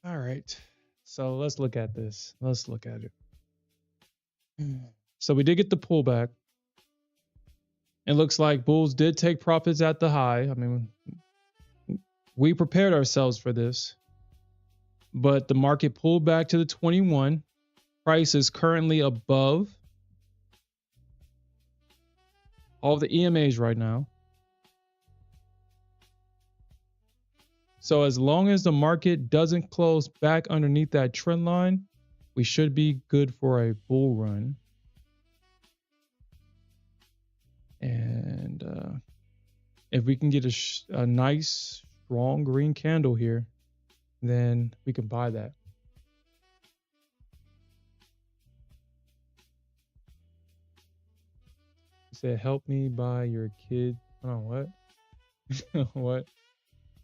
All right. So let's look at this. Let's look at it. So we did get the pullback. It looks like bulls did take profits at the high. I mean, we prepared ourselves for this. But the market pulled back to the 21. Price is currently above all the EMAs right now. So as long as the market doesn't close back underneath that trend line, we should be good for a bull run. And if we can get a nice, strong green candle here, then we can buy that. You said, help me buy your kid. Oh, what? What?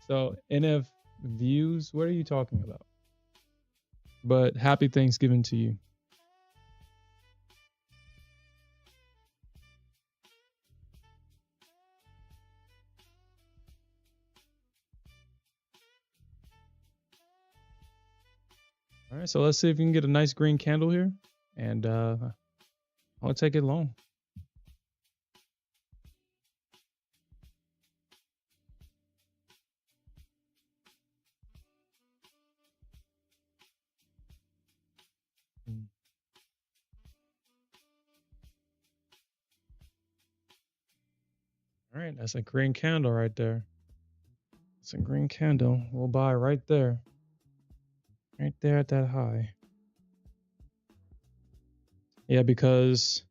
So NF views, what are you talking about? But happy Thanksgiving to you. All right, so let's see if we can get a nice green candle here, and I'll take it long. All right, that's a green candle right there. It's a green candle. We'll buy right there. Right there at that high. Yeah, because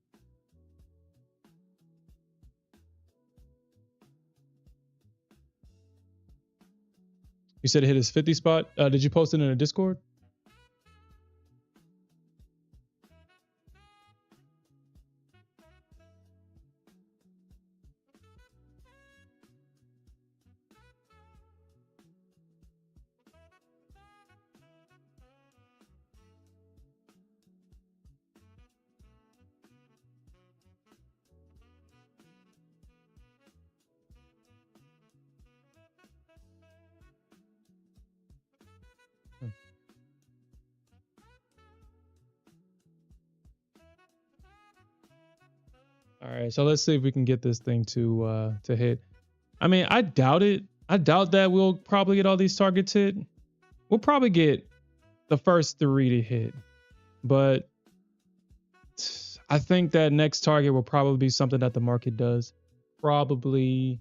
you said it hit his 50 spot. Did you post it in a Discord? right, so let's see if we can get this thing to hit. I mean, I doubt it. I doubt that we'll probably get all these targets hit. We'll probably get the first 3 to hit, but I think that next target will probably be something that the market does, probably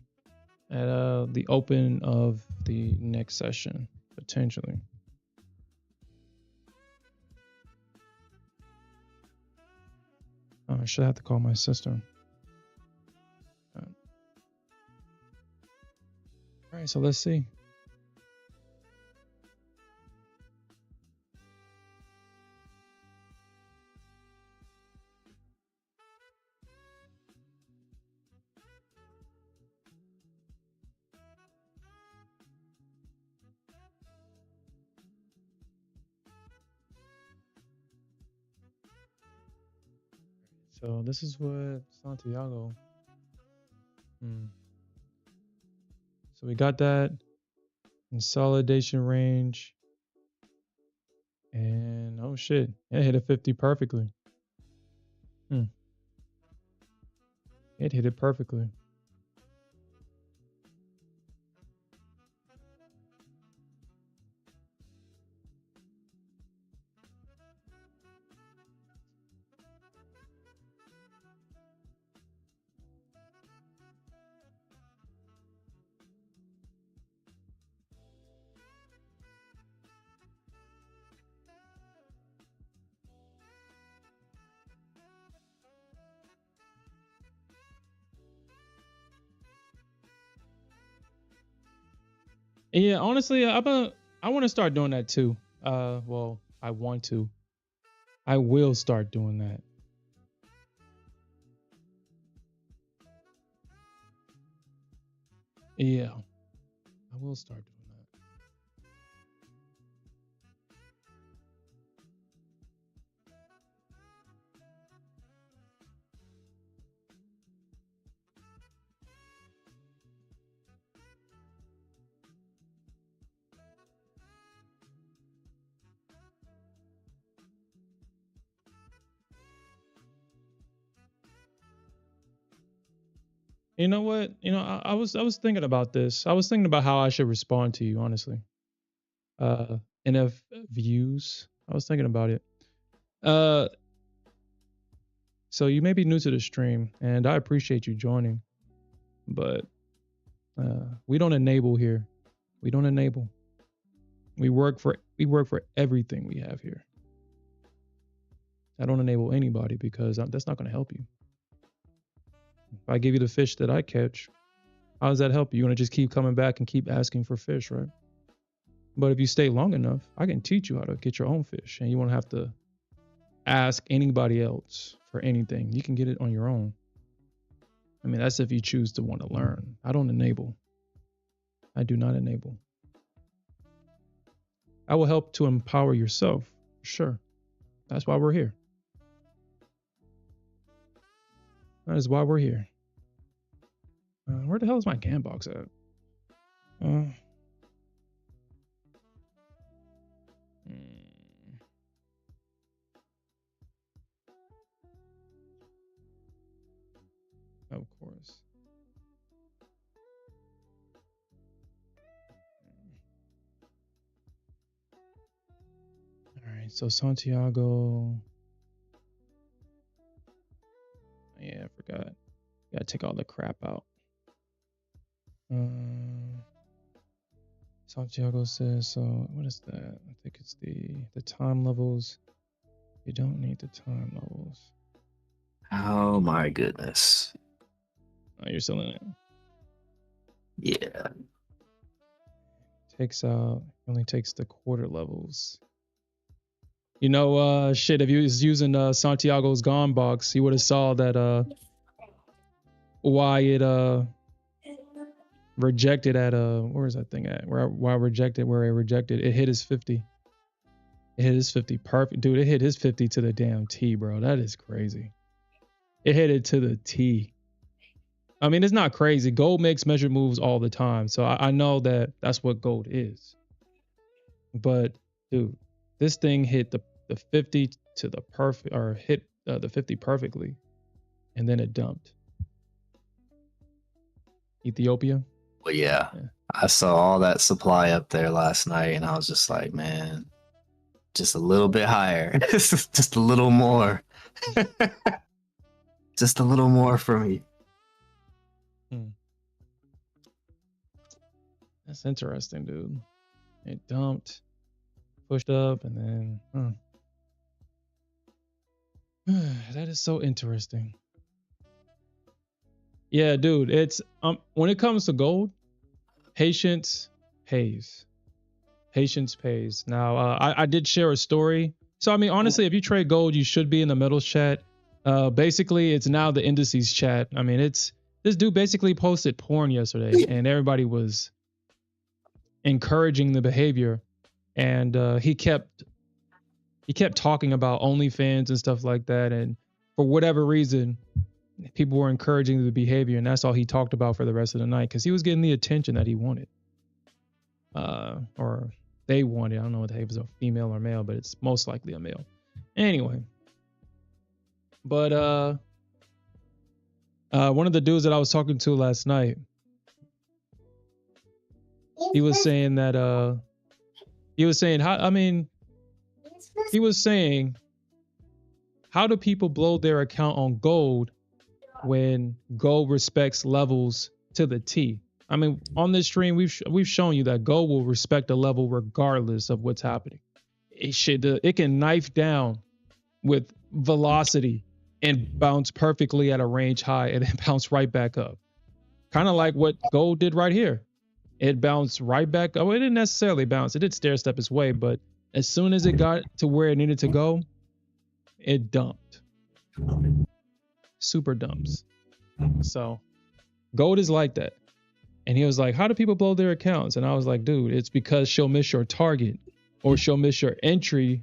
at the open of the next session, potentially. I should have to call my sister. All right, so let's see. So this is what Santiago. So we got that consolidation range. And oh shit, it hit a 50 perfectly. It hit it perfectly. And yeah, honestly, I want to start doing that too. Well, I want to. I will start doing that. Yeah, I will start doing that. You know what? I was thinking about this. I was thinking about how I should respond to you, honestly. NF views. I was thinking about it. So you may be new to the stream, and I appreciate you joining, but we don't enable here. We don't enable. We work for everything we have here. I don't enable anybody because that's not going to help you. If I give you the fish that I catch, how does that help you? You want to just keep coming back and keep asking for fish, right? But if you stay long enough, I can teach you how to get your own fish, and you won't have to ask anybody else for anything. You can get it on your own. I mean, that's if you choose to want to learn. I don't enable. I do not enable. I will help to empower yourself. Sure. That's why we're here. That is why we're here. Where the hell is my GAN box at? Of course. All right, so Santiago. Yeah, I forgot. Gotta take all the crap out. Santiago says, so what is that? I think it's the time levels. You don't need the time levels.
Oh my goodness.
Oh, you're still in it.
Yeah.
Only takes the quarter levels. Shit, if you was using Santiago's Gone box, you would have saw that why it rejected at where's that thing at? Where it rejected, it hit his 50. It hit his 50 perfect. Dude, it hit his 50 to the damn T, bro. That is crazy. It hit it to the T. I mean, it's not crazy. Gold makes measured moves all the time. So I know that that's what gold is. But dude, this thing hit the 50 to the perfect, or hit the 50 perfectly, and then it dumped. Ethiopia.
But yeah,
Yeah.
I saw all that supply up there last night, and I was just like, man, just a little bit higher, just a little more, just a little more for me.
That's interesting, dude. It dumped, pushed up, and then that is so interesting. Yeah, dude, it's when it comes to gold, patience pays. Patience pays. Now, I did share a story. So, I mean, honestly, if you trade gold, you should be in the metals chat. Basically, it's now the indices chat. I mean, it's this dude basically posted porn yesterday, and everybody was encouraging the behavior, and he kept talking about OnlyFans and stuff like that, and for whatever reason, people were encouraging the behavior, and that's all he talked about for the rest of the night because he was getting the attention that he wanted, or they wanted. I don't know if it was a female or male, but it's most likely a male. Anyway, but one of the dudes that I was talking to last night, he was saying that he was saying how do people blow their account on gold when gold respects levels to the T? I mean, on this stream, we've shown you that gold will respect a level regardless of what's happening. It can knife down with velocity and bounce perfectly at a range high and then bounce right back up. Kind of like what gold did right here. It bounced right back. Oh, it didn't necessarily bounce. It did stair step its way, but as soon as it got to where it needed to go, it dumped. Super dumps. So gold is like that. And he was like, how do people blow their accounts? And I was like, dude, it's because she'll miss your target or she'll miss your entry.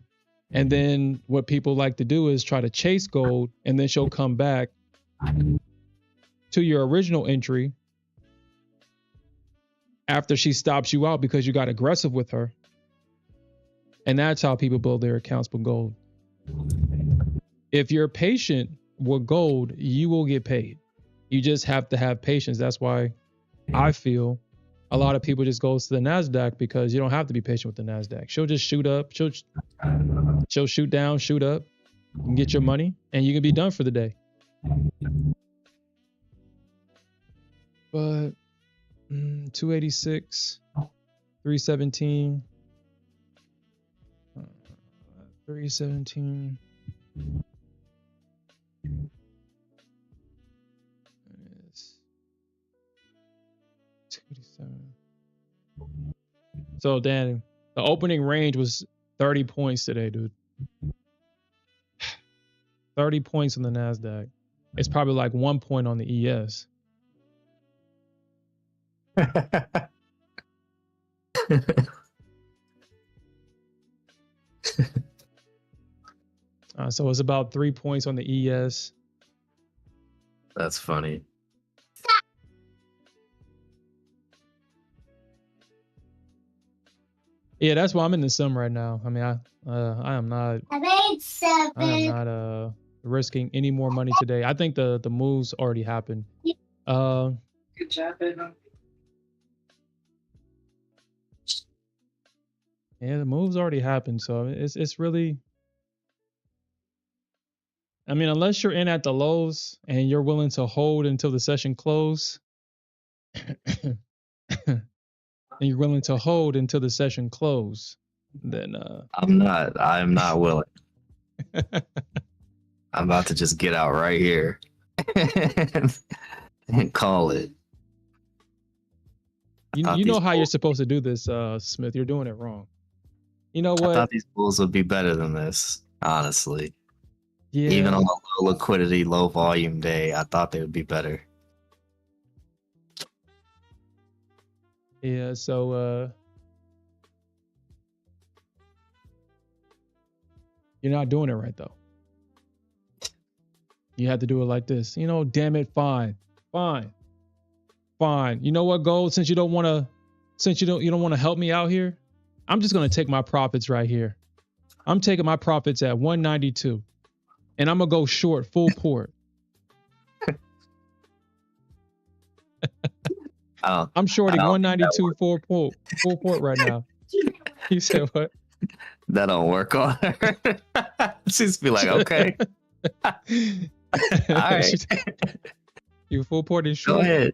And then what people like to do is try to chase gold, and then she'll come back to your original entry after she stops you out because you got aggressive with her. And that's how people build their accounts with gold. If you're patient with gold, you will get paid. You just have to have patience. That's why I feel a lot of people just goes to the Nasdaq, because you don't have to be patient with the Nasdaq. She'll just shoot up. She'll shoot down, shoot up, and get your money, and you can be done for the day. But 286, 317, 317. It's 287. So Dan, the opening range was 30 points today, dude. 30 points on the Nasdaq. It's probably like 1 point on the ES. So it's about 3 points on the ES.
That's funny.
Yeah, that's why I'm in the sum right now. I mean, I am not. I am not risking any more money today. I think the moves already happened.
Good job, Edna.
Yeah, the moves already happened. So it's really. I mean, unless you're in at the lows and you're willing to hold until the session close, and you're willing to hold until the session close, then
I'm not willing. I'm about to just get out right here and call it.
You know how you're supposed to do this, Smith. You're doing it wrong. You know what?
I thought these bulls would be better than this, honestly.
Yeah.
Even on a low liquidity, low volume day, I thought they would be better.
Yeah, so you're not doing it right though. You have to do it like this. You know, damn it, fine. You know what, Gold? Since you don't want to help me out here, I'm just gonna take my profits right here. I'm taking my profits at 192. And I'm gonna go short full port. I'm shorting
I don't think that
192 full port right now. You said what?
That don't work on her. She's be like, okay, all right,
You full port and
go
short?
ahead.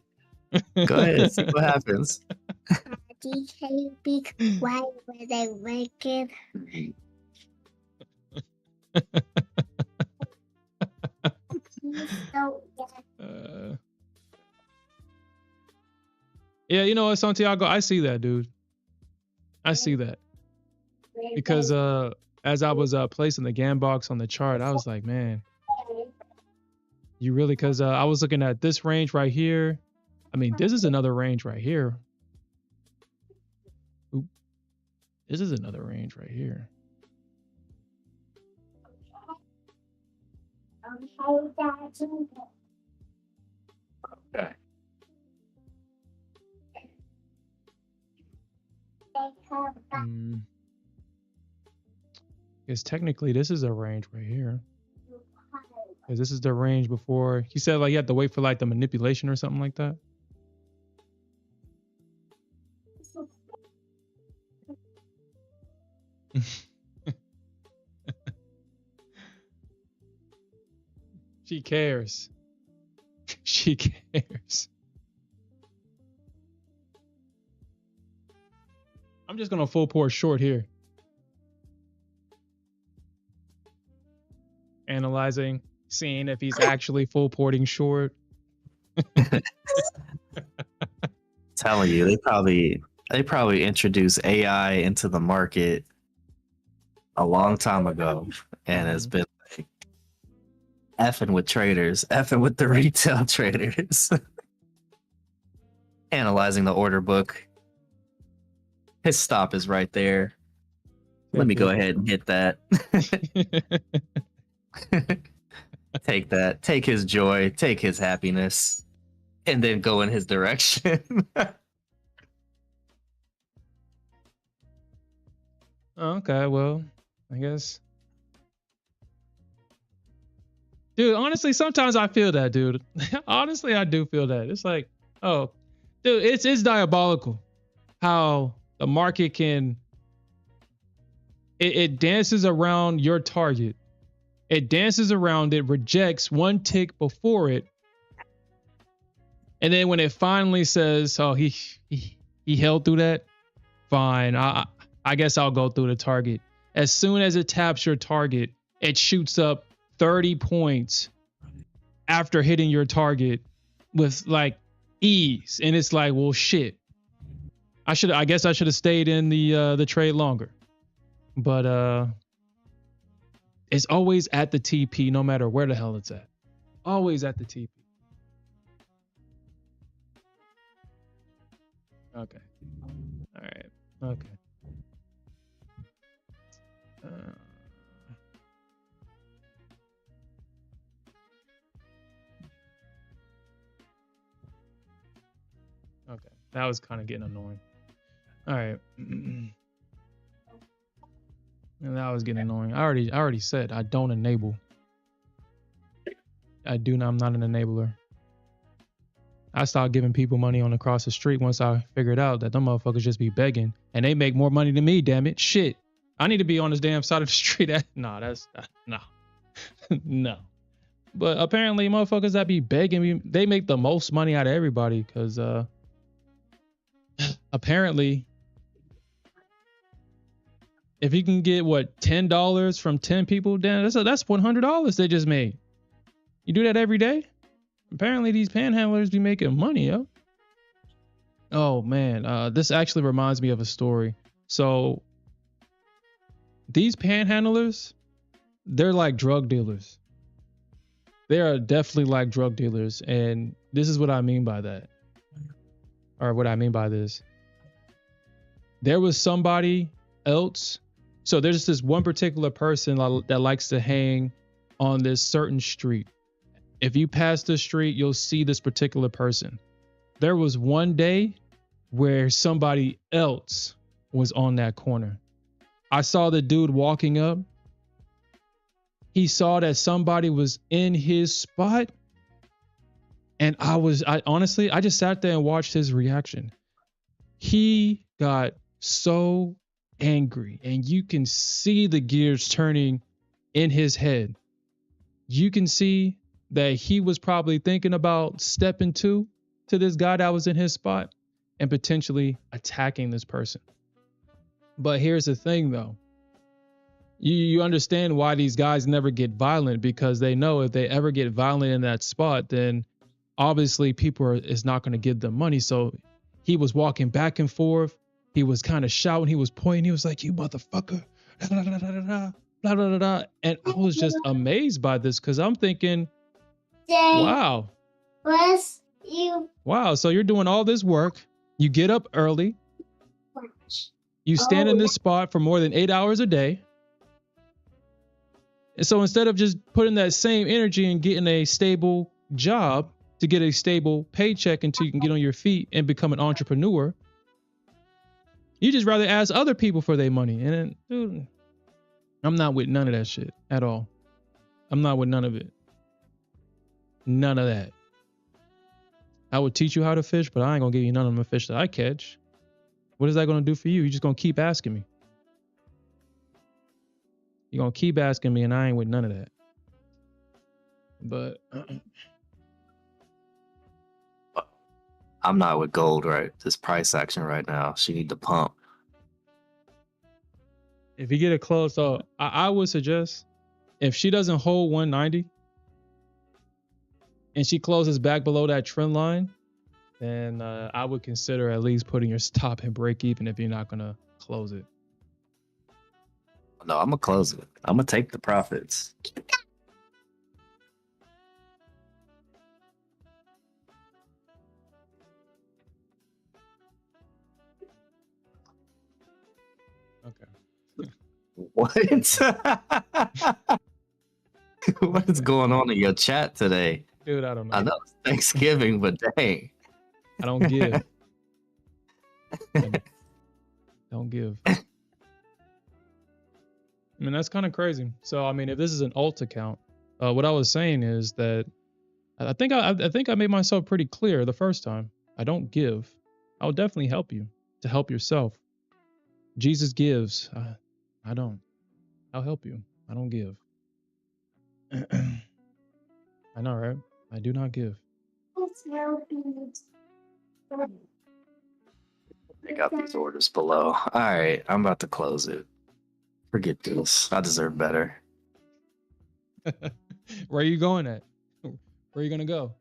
Go ahead, see what happens.
Daddy, can you be quiet when I make it? So,
Yeah, you know what, Santiago? I see that, dude. I see that. Because as I was placing the GAN box on the chart, I was like, man, you really, because I was looking at this range right here. I mean, this is another range right here. Oop. This is another range right here.
Okay.
Because technically this is a range right here. Because this is the range before. He said like you have to wait for like the manipulation or something like that. She cares. She cares. I'm just gonna full port short here. Analyzing, seeing if he's actually full porting short.
Telling you, they probably introduced AI into the market a long time ago, and it's been like effing with traders, effing with the retail traders, analyzing the order book. His stop is right there. Let me go ahead and hit that. Take that. Take his joy. Take his happiness. And then go in his direction.
Okay, well, I guess. Dude, honestly, sometimes I feel that, dude. Honestly, I do feel that. It's like, oh, dude, it's diabolical how the market can, it dances around your target. It dances around it, rejects one tick before it. And then when it finally says, oh, he held through that, fine. I guess I'll go through the target. As soon as it taps your target, it shoots up 30 points after hitting your target with like ease. And it's like, well, shit. I guess I should have stayed in the trade longer. But it's always at the TP, no matter where the hell it's at. Always at the TP. Okay. All right. Okay. Okay. That was kind of getting annoying. All right. And that was getting annoying. I already said I don't enable. I'm not an enabler. I stopped giving people money on across the street once I figured out that them motherfuckers just be begging and they make more money than me, damn it. Shit. I need to be on this damn side of the street. No. No. But apparently motherfuckers that be begging, they make the most money out of everybody because apparently if you can get what $10 from 10 people, damn, that's $100 they just made. You do that every day? Apparently these panhandlers be making money, yo. Oh man, this actually reminds me of a story. So these panhandlers, they're like drug dealers. They are definitely like drug dealers, and this is what I mean by that. Or what I mean by this. There was somebody else. So there's this one particular person that likes to hang on this certain street. If you pass the street, you'll see this particular person. There was one day where somebody else was on that corner. I saw the dude walking up. He saw that somebody was in his spot And I honestly, I just sat there and watched his reaction. He got so angry, and you can see the gears turning in his head. You can see that he was probably thinking about stepping to this guy that was in his spot and potentially attacking this person. But here's the thing though. You understand why these guys never get violent, because they know if they ever get violent in that spot, then obviously people is not going to give them money. So he was walking back and forth. He was kind of shouting. He was pointing. He was like, "You motherfucker." Blah, blah, blah, blah, blah, blah, blah. And I was just amazed by this, because I'm thinking, wow. Wow. So you're doing all this work. You get up early. You stand in this spot for more than 8 hours a day. And so instead of just putting that same energy and getting a stable job to get a stable paycheck until you can get on your feet and become an entrepreneur, you just rather ask other people for their money. And then, dude, I'm not with none of that shit at all. I'm not with none of it. None of that. I would teach you how to fish, but I ain't gonna give you none of the fish that I catch. What is that gonna do for you? You're just gonna keep asking me. You're gonna keep asking me, and I ain't with none of that. But
I'm not with gold right this price action right now. She need to pump.
if you get it close, so I would suggest, if she doesn't hold 190 and she closes back below that trend line, then I would consider at least putting your stop and break even if you're not gonna close it.
No, I'm gonna close it. I'm gonna take the profits.
Okay.
What? What is going on in your chat today?
Dude, I don't know.
I know it's Thanksgiving, but dang.
I don't give. Don't give. I mean, that's kind of crazy. So, I mean, if this is an alt account, what I was saying is that I think I made myself pretty clear the first time. I don't give. I'll definitely help you to help yourself. Jesus gives. I don't. I'll help you. I don't give. I know, right? I do not give.
I got these orders below. All right, I'm about to close it. Forget this. I deserve better.
Where are you going at? Where are you gonna go?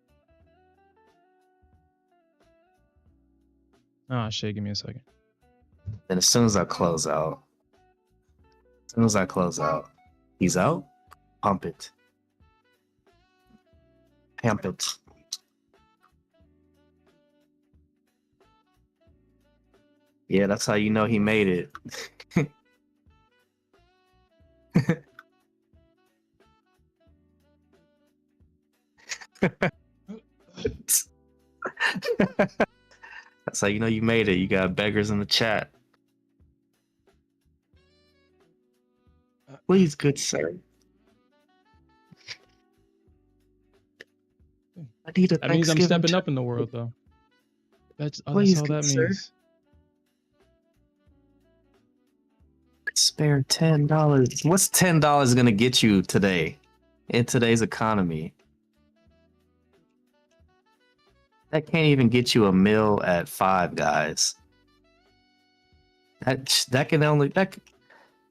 Ah, shit, give me a second.
Then as soon as I close out, he's out. Pump it. Pump it. Yeah, that's how you know he made it. That's how you know you made it. You got beggars in the chat. Please, good sir. I need a
That means I'm
Thanksgiving
stepping up in the world, though. That's all
Please,
that
good sir.
means.
Spare $10. What's $10 gonna get you today in today's economy? That can't even get you a meal at Five Guys. That can only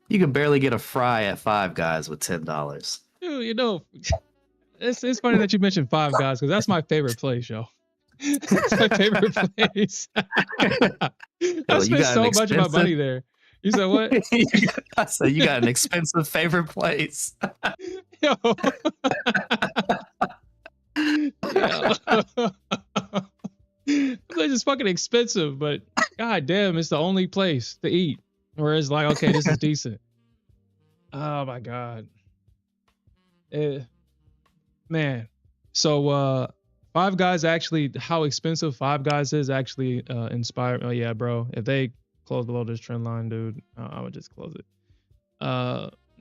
you can barely get a fry at Five Guys with $10.
Dude, you know, it's funny that you mentioned Five Guys, because that's my favorite place, yo. That's my favorite place. I spent so much of my money there. You said what?
I said you got an expensive favorite place.
Yo. Yo. It's just fucking expensive, but god damn, it's the only place to eat where it's like, okay, this is decent. Oh my god. Man. So Five Guys actually, how expensive Five Guys is actually inspired. Oh yeah, bro. If they close below this trend line, dude, I would just close it.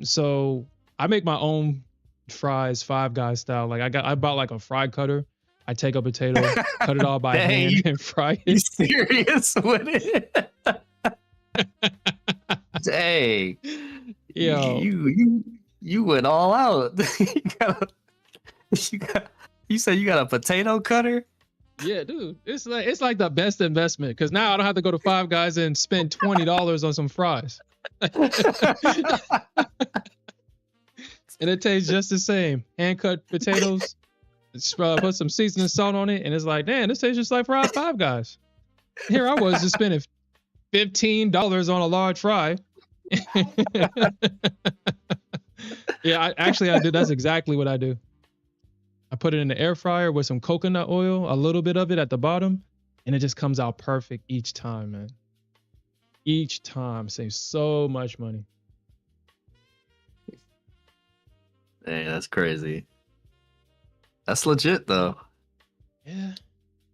So I make my own fries Five Guys style. Like I bought like a fry cutter. I take a potato, cut it all by
Dang,
hand, and fry
You
it.
serious with it? Dang.
Yo,
You went all out. you got you said you got a potato cutter?
yeah, dude, it's like the best investment because now I don't have to go to Five Guys and spend $20 on some fries, and it tastes just the same. Hand cut potatoes, put some seasoning salt on it, and it's like, damn, this tastes just like fried Five Guys. Here I was just spending $15 on a large fry. Yeah, I do. That's exactly what I do. I put it in the air fryer with some coconut oil, a little bit of it at the bottom, and it just comes out perfect each time, man. Each time. Saves so much money.
Dang, that's crazy. That's legit though.
Yeah.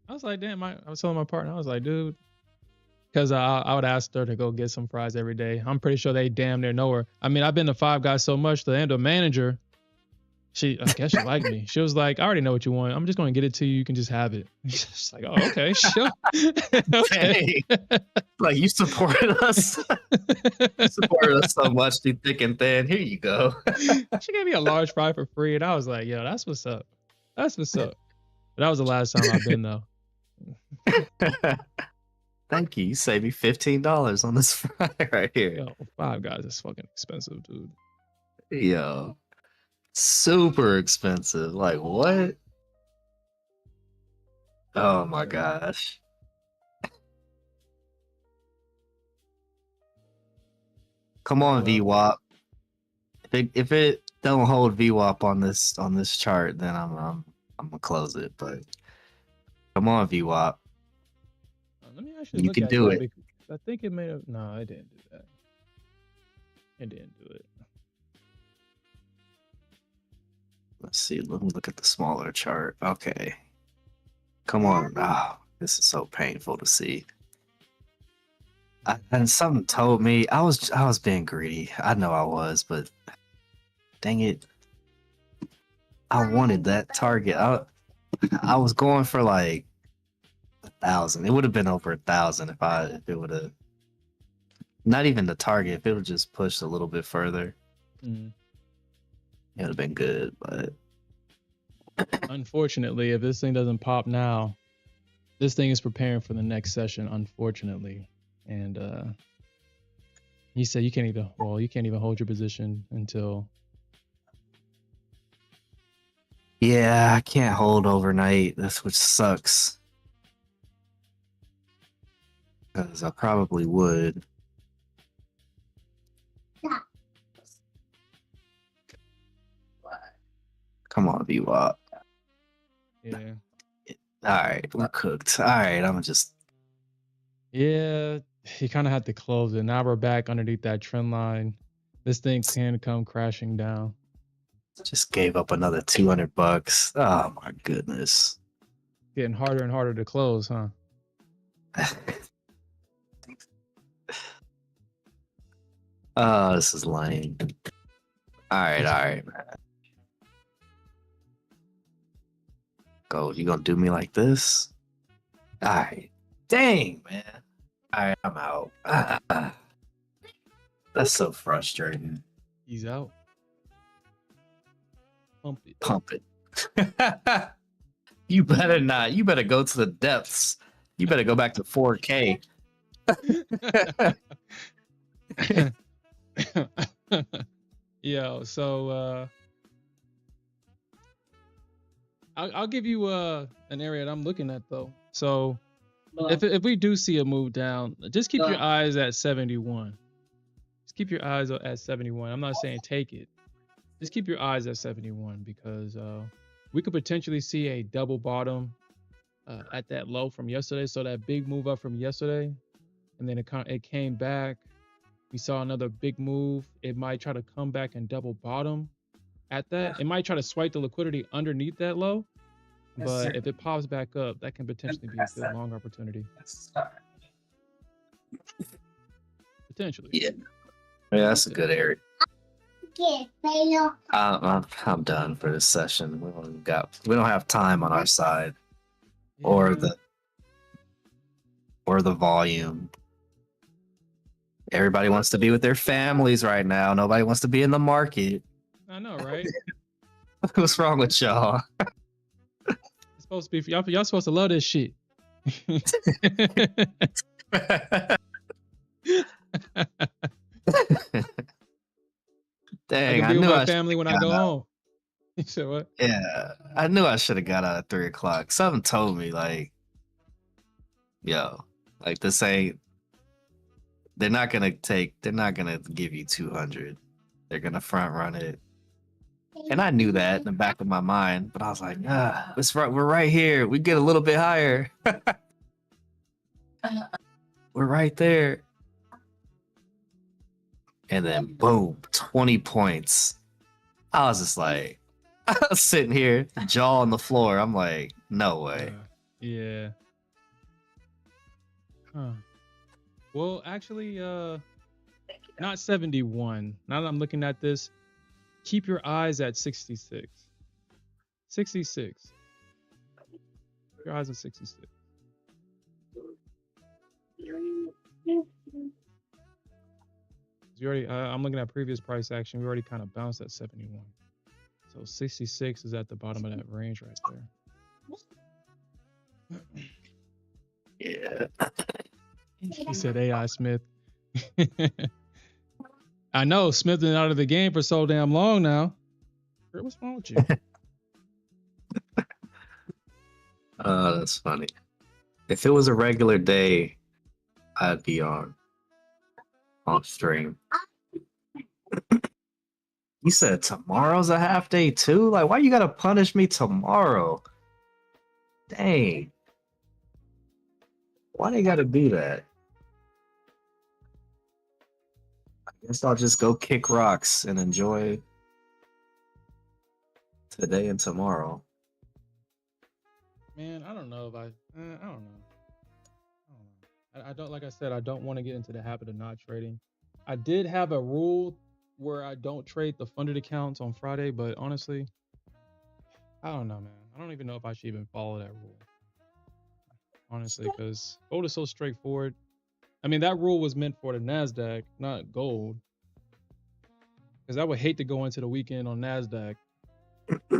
I was like, damn, I was telling my partner, I was like, dude, because I would ask her to go get some fries every day. I'm pretty sure they damn near know her. I mean, I've been to Five Guys so much, the manager, I guess she liked me. She was like, I already know what you want. I'm just going to get it to you. You can just have it. She's like, oh, okay, sure. Okay.
Dang. Like you supported us. You supported us so much through thick and thin. Here you go.
She gave me a large fry for free, and I was like, yo, that's what's up. That's what's up. But that was the last time I've been, though.
Thank you. You saved me $15 on this fry right here.
Yo, Five Guys is fucking expensive, dude.
Yo. Super expensive. Like what? Oh my gosh. Come on, VWAP. If it don't hold VWAP on this chart, then I'm gonna close it. But come on, VWAP.
Let me actually
You
look
can
at
do
it.
it.
I think it may have. No, it didn't do that. It didn't do it.
Let's see. Let me look at the smaller chart. Okay. Come on. Oh, this is so painful to see. And something told me I was being greedy. I know I was, but dang it. I wanted that target. I was going for like 1,000. It would have been over 1,000 if it would have not even the target. If it would just pushed a little bit further, it would have been good. But
unfortunately, if this thing doesn't pop now, this thing is preparing for the next session. Unfortunately, and he said you can't even hold your position until.
Yeah, I can't hold overnight. That's what sucks. Because I probably would. Come on, VWAP.
Yeah.
All right, we're cooked. All right, I'm just.
Yeah, he kind of had to close it. Now we're back underneath that trend line. This thing can come crashing down.
Just gave up another $200. Oh my goodness.
Getting harder and harder to close, huh?
Oh, this is lame. All right, man. Go, you gonna do me like this? All right. Dang, man. All right, I'm out. That's so frustrating.
He's out. Pump it.
Pump it. You better not. You better go to the depths. You better go back to 4K.
Yo, so I'll give you an area that I'm looking at though. So if we do see a move down, just keep your eyes at 71. Just keep your eyes at 71. I'm not saying take it. Just keep your eyes at 71 because we could potentially see a double bottom at that low from yesterday. So that big move up from yesterday, and then it came back. We saw another big move. It might try to come back and double bottom at that. It might try to swipe the liquidity underneath that low. But if it pops back up, that can potentially be a good long opportunity. Potentially.
Yeah, that's a good area. I'm done for this session. We don't have time on our side. or
Yeah,
the volume. Everybody wants to be with their families right now. Nobody wants to be in the market.
I know, right?
What's wrong with y'all?
It's supposed to be y'all supposed to love this shit. I
Dang,
can
I
be with
knew
my
I should
family when I
have
go
got out.
home. You said what?
Yeah, I knew I should have got out at 3 o'clock. Something told me like, yo, like this ain't. They're not gonna give you 200. They're gonna front run it. And I knew that in the back of my mind, but I was like, we're right here. We get a little bit higher. We're right there. And then boom, 20 points. I was just like, I was sitting here, jaw on the floor. I'm like, no way.
Yeah. Huh. Well, actually, not 71. Now that I'm looking at this, keep your eyes at 66. 66. Your eyes at 66. You already. I'm looking at previous price action. We already kind of bounced at 71. So 66 is at the bottom of that range right there.
Yeah.
He said AI Smith. I know Smith been out of the game for so damn long now. What's wrong with you?
Oh, that's funny. If it was a regular day, I'd be on stream. You said tomorrow's a half day too? Like, why you gotta punish me tomorrow? Dang. Why they gotta do that? I guess I'll just go kick rocks and enjoy today and tomorrow.
Man, I don't know if I don't know. I don't, like I said, I don't want to get into the habit of not trading. I did have a rule where I don't trade the funded accounts on Friday, but honestly, I don't know, man. I don't even know if I should even follow that rule. Honestly, because gold is so straightforward. I mean, that rule was meant for the Nasdaq, not gold. Because I would hate to go into the weekend on Nasdaq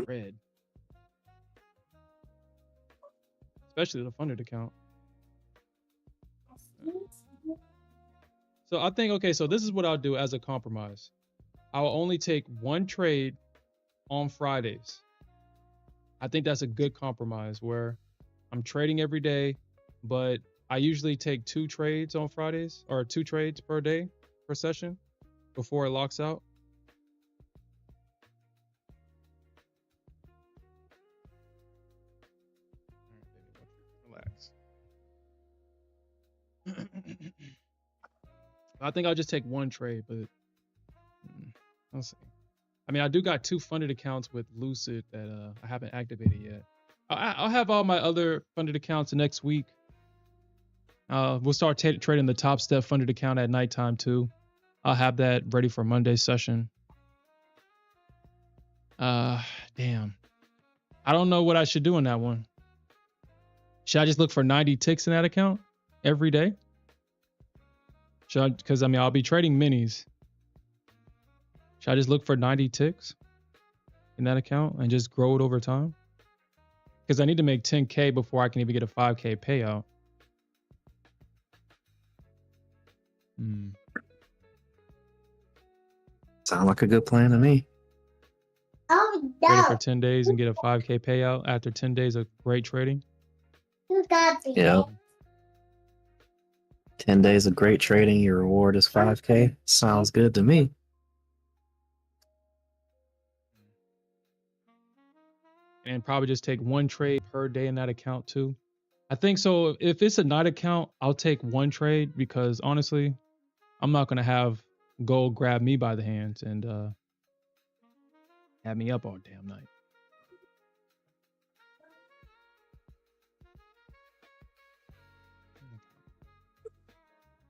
red, especially the funded account. So I think, okay, so this is what I'll do as a compromise. I'll only take one trade on Fridays. I think that's a good compromise where I'm trading every day, but I usually take 2 trades on Fridays, or 2 trades per day per session before it locks out. Relax. I think I'll just take one trade, but I'll see. I mean, I do got 2 funded accounts with Lucid that I haven't activated yet. I'll have all my other funded accounts next week. We'll start trading the Top Step funded account at nighttime too. I'll have that ready for Monday's session. Damn. I don't know what I should do in that one. Should I just look for 90 ticks in that account every day? Should I? Because I mean, I'll be trading minis. Should I just look for 90 ticks in that account and just grow it over time? Because I need to make 10K before I can even get a 5K payout.
Sound like a good plan to me.
Oh,
Trade it
no.
for 10 days and get a 5K payout after 10 days of great trading.
You got me.
Yeah. 10 days of great trading, your reward is 5K. Sounds good to me.
And probably just take 1 trade per day in that account too. I think so. If it's a night account, I'll take 1 trade because honestly, I'm not going to have gold grab me by the hands and have me up all damn night.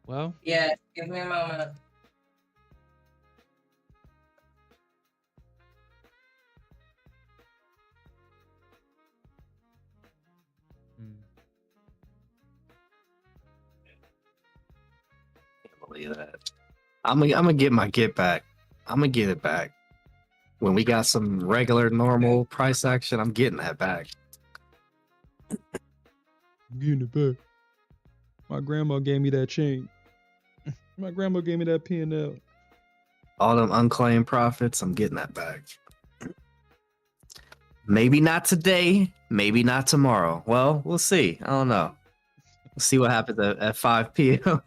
Well,
Yeah, give me a moment.
Definitely that. I'm gonna get my get back. I'm gonna get it back. When we got some regular, normal price action, I'm getting that back.
I'm getting it back. My grandma gave me that chain. My grandma gave me that P&L.
All them unclaimed profits, I'm getting that back. Maybe not today, maybe not tomorrow. Well, we'll see. I don't know. We'll see what happens at 5 p.m.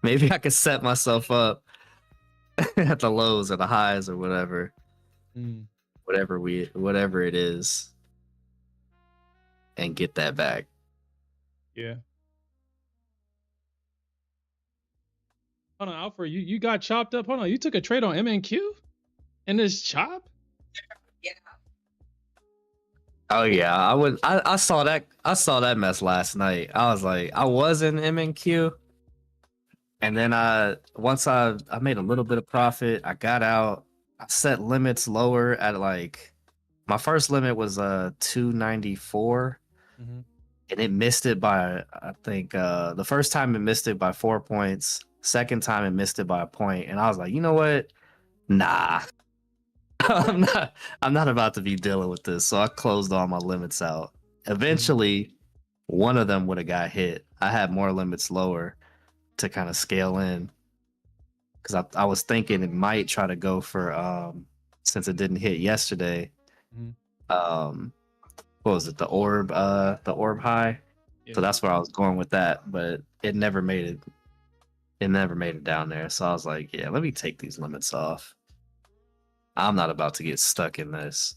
Maybe I could set myself up at the lows or the highs or whatever. Whatever it is, and get that back.
Yeah. Hold on, Alfred, you got chopped up. Hold on, you took a trade on MNQ and this chop?
Oh yeah, I saw that mess last night. I was like, I was in MNQ, and then once I made a little bit of profit, I got out. I set limits lower at like my first limit was 294, and it missed it by, I think the first time it missed it by 4 points. Second time it missed it by a point, and I was like, you know what? Nah. I'm not about to be dealing with this. So I closed all my limits out. Eventually, one of them would have got hit. I had more limits lower to kind of scale in, because I was thinking it might try to go for since it didn't hit yesterday. What was it? The orb high. Yeah. So that's where I was going with that, but it never made it. It never made it down there. So I was like, yeah, let me take these limits off. I'm not about to get stuck in this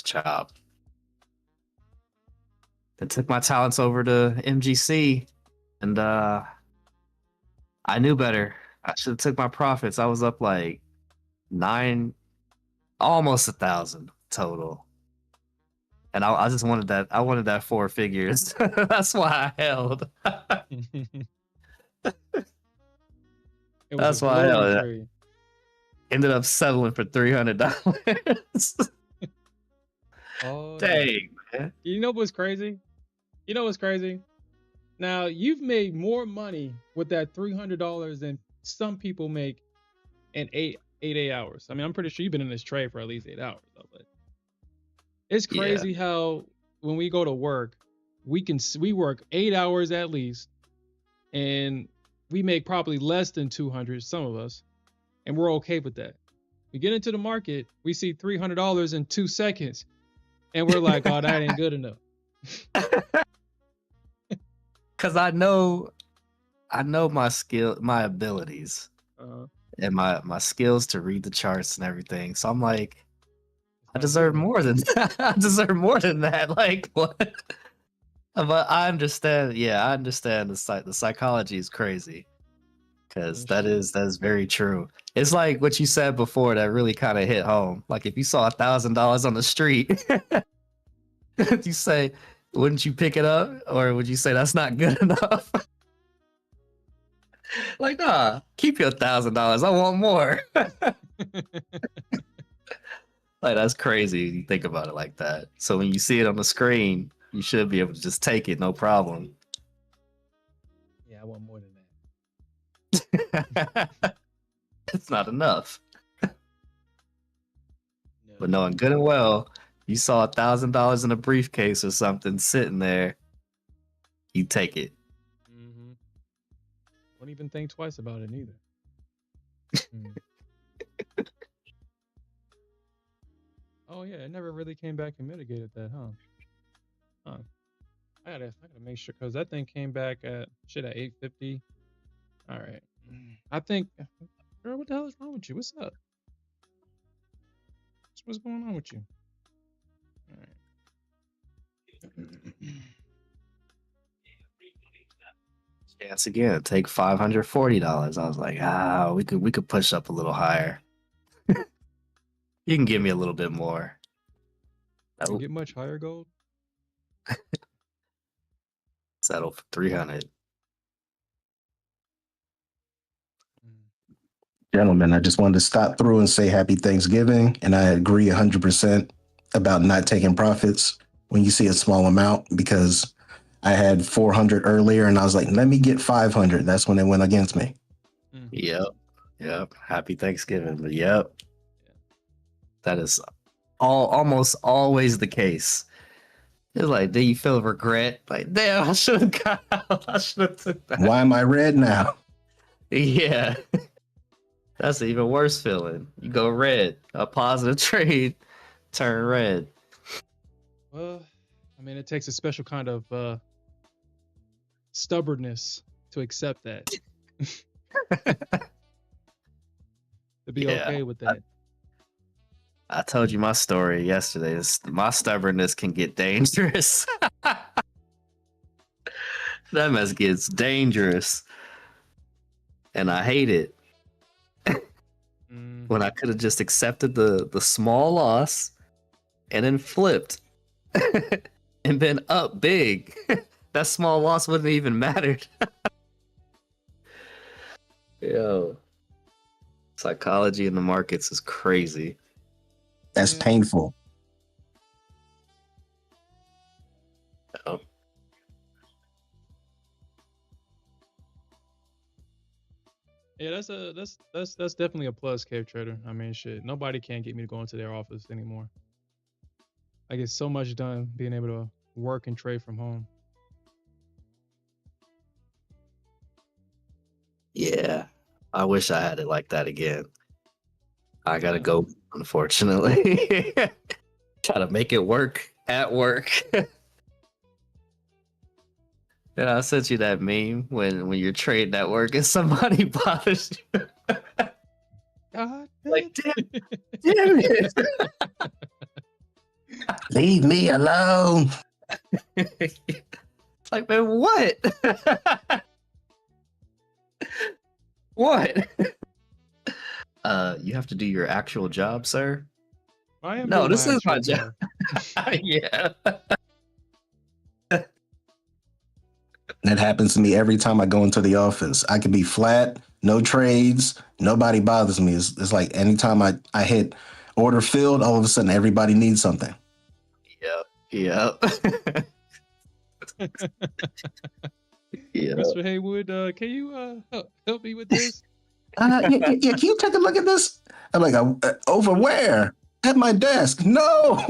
chop. I took my talents over to MGC, and I knew better. I should have took my profits. I was up like almost 1,000 total, and I just wanted that. I wanted that 4 figures. That's why I held. That's why I held it. Ended up settling for $300.
Oh,
dang, man.
You know what's crazy? Now, you've made more money with that $300 than some people make in 8 hours. I mean, I'm pretty sure you've been in this trade for at least 8 hours. But it's crazy how when we go to work, we work 8 hours at least, and we make probably less than 200, some of us. And we're okay with that. We get into the market, we see $300 in 2 seconds, and we're like, "Oh, that ain't good enough."
Because I know my abilities, and my skills to read the charts and everything. So I'm like, I deserve more than that. I deserve more than that. Like what? But I understand. Yeah, I understand the psychology is crazy. Because that is very true. It's like what you said before that really kind of hit home. Like if you saw $1,000 on the street, you say, wouldn't you pick it up, or would you say that's not good enough? Like, nah, keep your $1,000. I want more. Like that's crazy. You think about it like that. So when you see it on the screen, you should be able to just take it, no problem.
Yeah, I want more than that.
It's not enough. But knowing good and well, you saw $1,000 in a briefcase or something sitting there, you take it.
Don't even think twice about it either. Oh yeah, it never really came back and mitigated that, huh? I gotta make sure, because that thing came back at 850. All right. I think, girl, what the hell is wrong with you? What's up? What's going on with you? All right.
Chance again, take $540. I was like, we could push up a little higher. You can give me a little bit more.
You can get much higher, Gold?
Settle for 300.
Gentlemen, I just wanted to stop through and say happy Thanksgiving. And I agree 100% about not taking profits when you see a small amount, because I had 400 earlier and I was like, let me get 500. That's when it went against me.
Yep. Yep. Happy Thanksgiving. But yep. That is almost always the case. It's like, do you feel regret? Like, damn, I should have got out. I should have took that.
Why am I red now?
Yeah. That's an even worse feeling. You go red, a positive trade, turn red.
Well, I mean, it takes a special kind of stubbornness to accept that. To be
Yeah.
okay with that.
I told you my story yesterday. My stubbornness can get dangerous. That mess gets dangerous. And I hate it. When I could have just accepted the small loss and then flipped and been up big. That small loss wouldn't even mattered. Yo. Psychology in the markets is crazy.
That's painful.
Oh.
Yeah, that's definitely a plus, Cave Trader. I mean, shit, nobody can get me to go into their office anymore. I get so much done being able to work and trade from home.
Yeah. I wish I had it like that again. I gotta go, unfortunately. Try to make it work at work. Yeah, I sent you that meme when you're trading at work and somebody bothers you.
God,
Like, damn it.
Leave me alone.
It's like, man, what? What? You have to do your actual job, sir.
I am
No,
doing
this is my
actual
job. Yeah.
That happens to me every time I go into the office. I could be flat, no trades, nobody bothers me. It's like anytime I hit order filled, all of a sudden everybody needs something.
Yep. Yeah.
Mr. Haywood, can you help me with this?
Yeah, can you take a look at this? I'm like, over where? At my desk. No.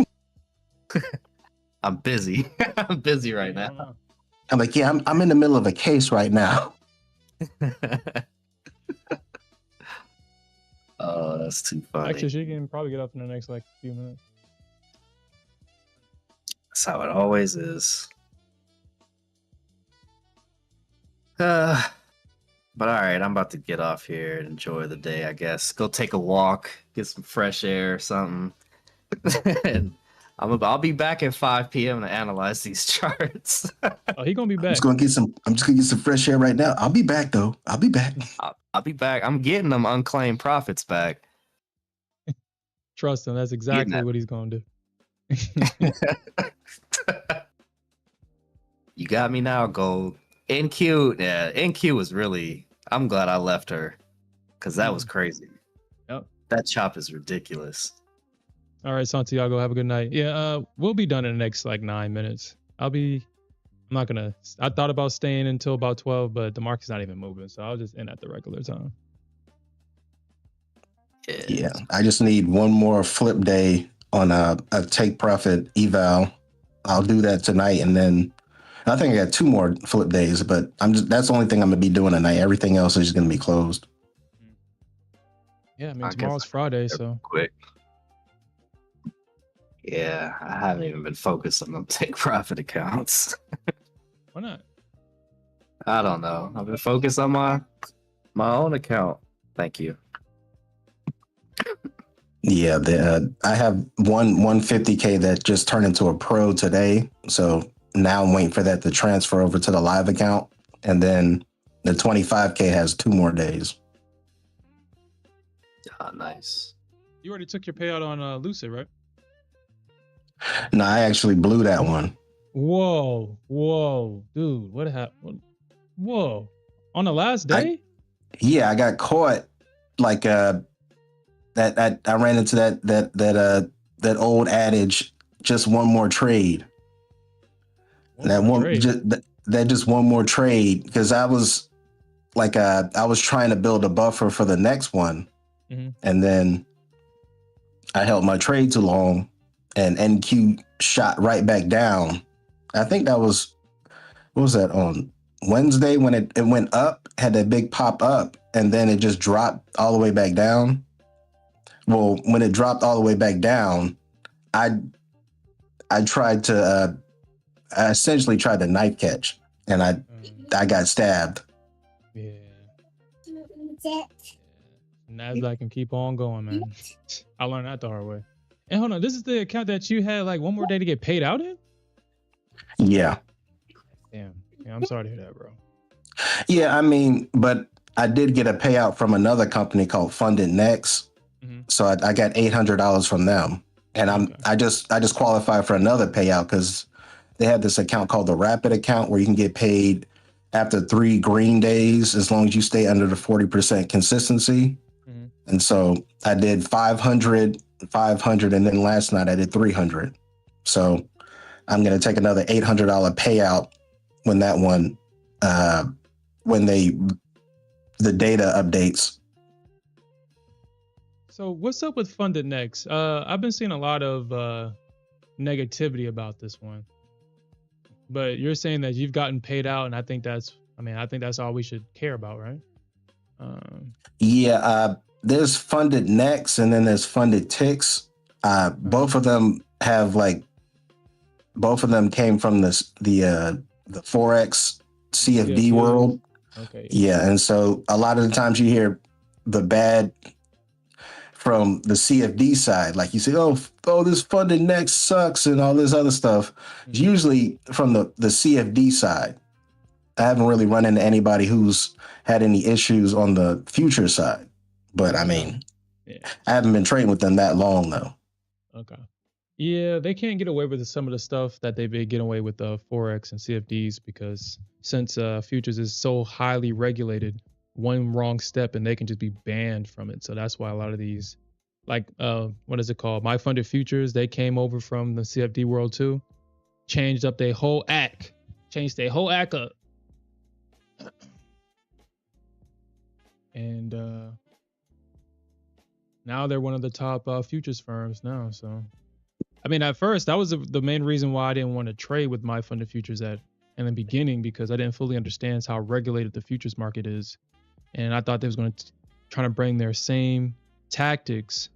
I'm busy. I'm busy right now.
I'm like, yeah, I'm in the middle of a case right now.
Oh, that's too funny.
Actually, she can probably get up in the next like few minutes.
That's how it always is. But all right, I'm about to get off here and enjoy the day, I guess. Go take a walk, get some fresh air or something. And I'll be back at 5 p.m. to analyze these charts.
Oh, he gonna be back.
I'm just gonna get some fresh air right now. I'll be back though. I'll be back.
I'll be back. I'm getting them unclaimed profits back.
Trust him. That's exactly what he's gonna do.
You got me now, Gold. NQ, yeah, NQ was really. I'm glad I left her, because that was crazy.
Yep.
That chop is ridiculous.
All right, Santiago, have a good night. Yeah, we'll be done in the next like 9 minutes. I thought about staying until about 12, but the market's not even moving, so I'll just end at the regular time.
Yeah, I just need one more flip day on a take profit eval. I'll do that tonight, and then I think I got 2 more flip days, but that's the only thing I'm gonna be doing tonight. Everything else is gonna be closed.
Yeah, I mean tomorrow's Friday, so
quick. Yeah, I haven't even been focused on them take profit accounts.
Why not?
I don't know. I've been focused on my own account. Thank you.
Yeah, I have one 150K that just turned into a pro today. So now I'm waiting for that to transfer over to the live account. And then the 25K has 2 more days.
Oh, nice.
You already took your payout on Lucid, right?
No, I actually blew that one.
Whoa, dude, what happened? Whoa, on the last day?
I got caught like that I ran into that old adage, just one more trade. Just one more trade, because like I was trying to build a buffer for the next one, and then I held my trade too long, and NQ shot right back down. I think that was, what was that, on Wednesday when it went up, had that big pop up, and then it just dropped all the way back down. Well, when it dropped all the way back down, I tried to I essentially tried to knife catch, and I got stabbed.
Yeah. Nasdaq can keep on going, man. I learned that the hard way. And hold on, this is the account that you had like one more day to get paid out in?
Yeah.
Damn. Yeah, I'm sorry to hear that, bro.
Yeah, I mean, but I did get a payout from another company called Funded Next. So I got $800 from them. And I just qualified for another payout because they have this account called the Rapid account where you can get paid after 3 green days as long as you stay under the 40% consistency. And so I did 500, and then last night I did 300. So I'm going to take another $800 payout when that one, when the data updates.
So what's up with Funded Next? I've been seeing a lot of negativity about this one, but you're saying that you've gotten paid out, and I think that's all we should care about, right?
There's Funded Next, and then there's Funded Ticks. Both of them came from the Forex CFD world.
Okay.
Yeah, and so a lot of the times you hear the bad from the CFD side, like you say, oh, this Funded Next sucks and all this other stuff. It's usually from the CFD side. I haven't really run into anybody who's had any issues on the future side, but I mean, I haven't been trading with them that long though.
Okay. Yeah, they can't get away with some of the stuff that they've been getting away with the Forex and CFDs because since futures is so highly regulated, one wrong step and they can just be banned from it. So that's why a lot of these, like, what is it called? My Funded Futures, they came over from the CFD world too, changed their whole act up. And now they're one of the top futures firms now. So, I mean, at first, that was the main reason why I didn't want to trade with My Funded Futures in the beginning, because I didn't fully understand how regulated the futures market is. And I thought they was going to try to bring their same tactics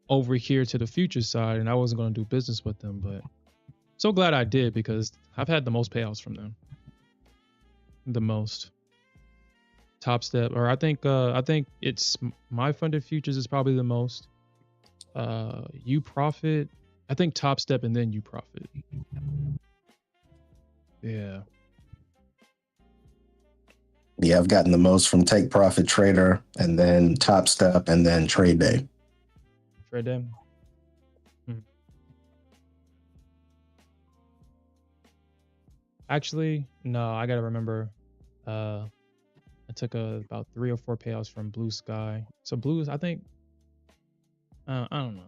over here to the futures side, and I wasn't going to do business with them. But so glad I did, because I've had the most payouts from them. The most. Top Step, or I think it's My Funded Futures is probably the most. You Profit, I think Top Step and then You Profit. Yeah.
Yeah, I've gotten the most from Take Profit Trader, and then Top Step, and then Trade Day.
Trade Day. Actually, no, I gotta remember. I took about 3 or 4 payouts from Blue Sky. So Blues, I think, I don't know.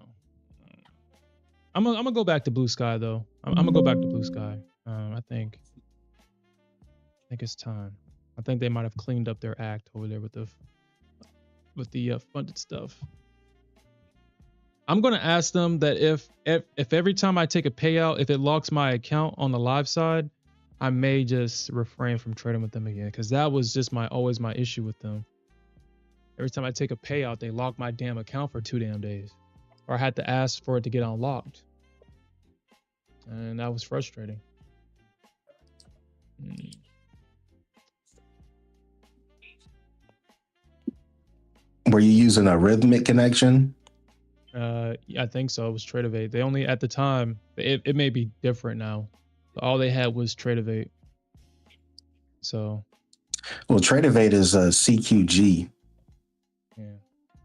I'm gonna go back to Blue Sky though. I'm gonna go back to Blue Sky. I think it's time. I think they might have cleaned up their act over there with the funded stuff. I'm gonna ask them that if every time I take a payout, if it locks my account on the live side, I may just refrain from trading with them again, because that was just always my issue with them. Every time I take a payout, they lock my damn account for 2 damn days, or I had to ask for it to get unlocked, and that was frustrating.
Were you using a rhythmic connection?
I think so. It was Tradeovate. They only, at the time, it may be different now. All they had was Tradeovate. So.
Well, Tradeovate is a CQG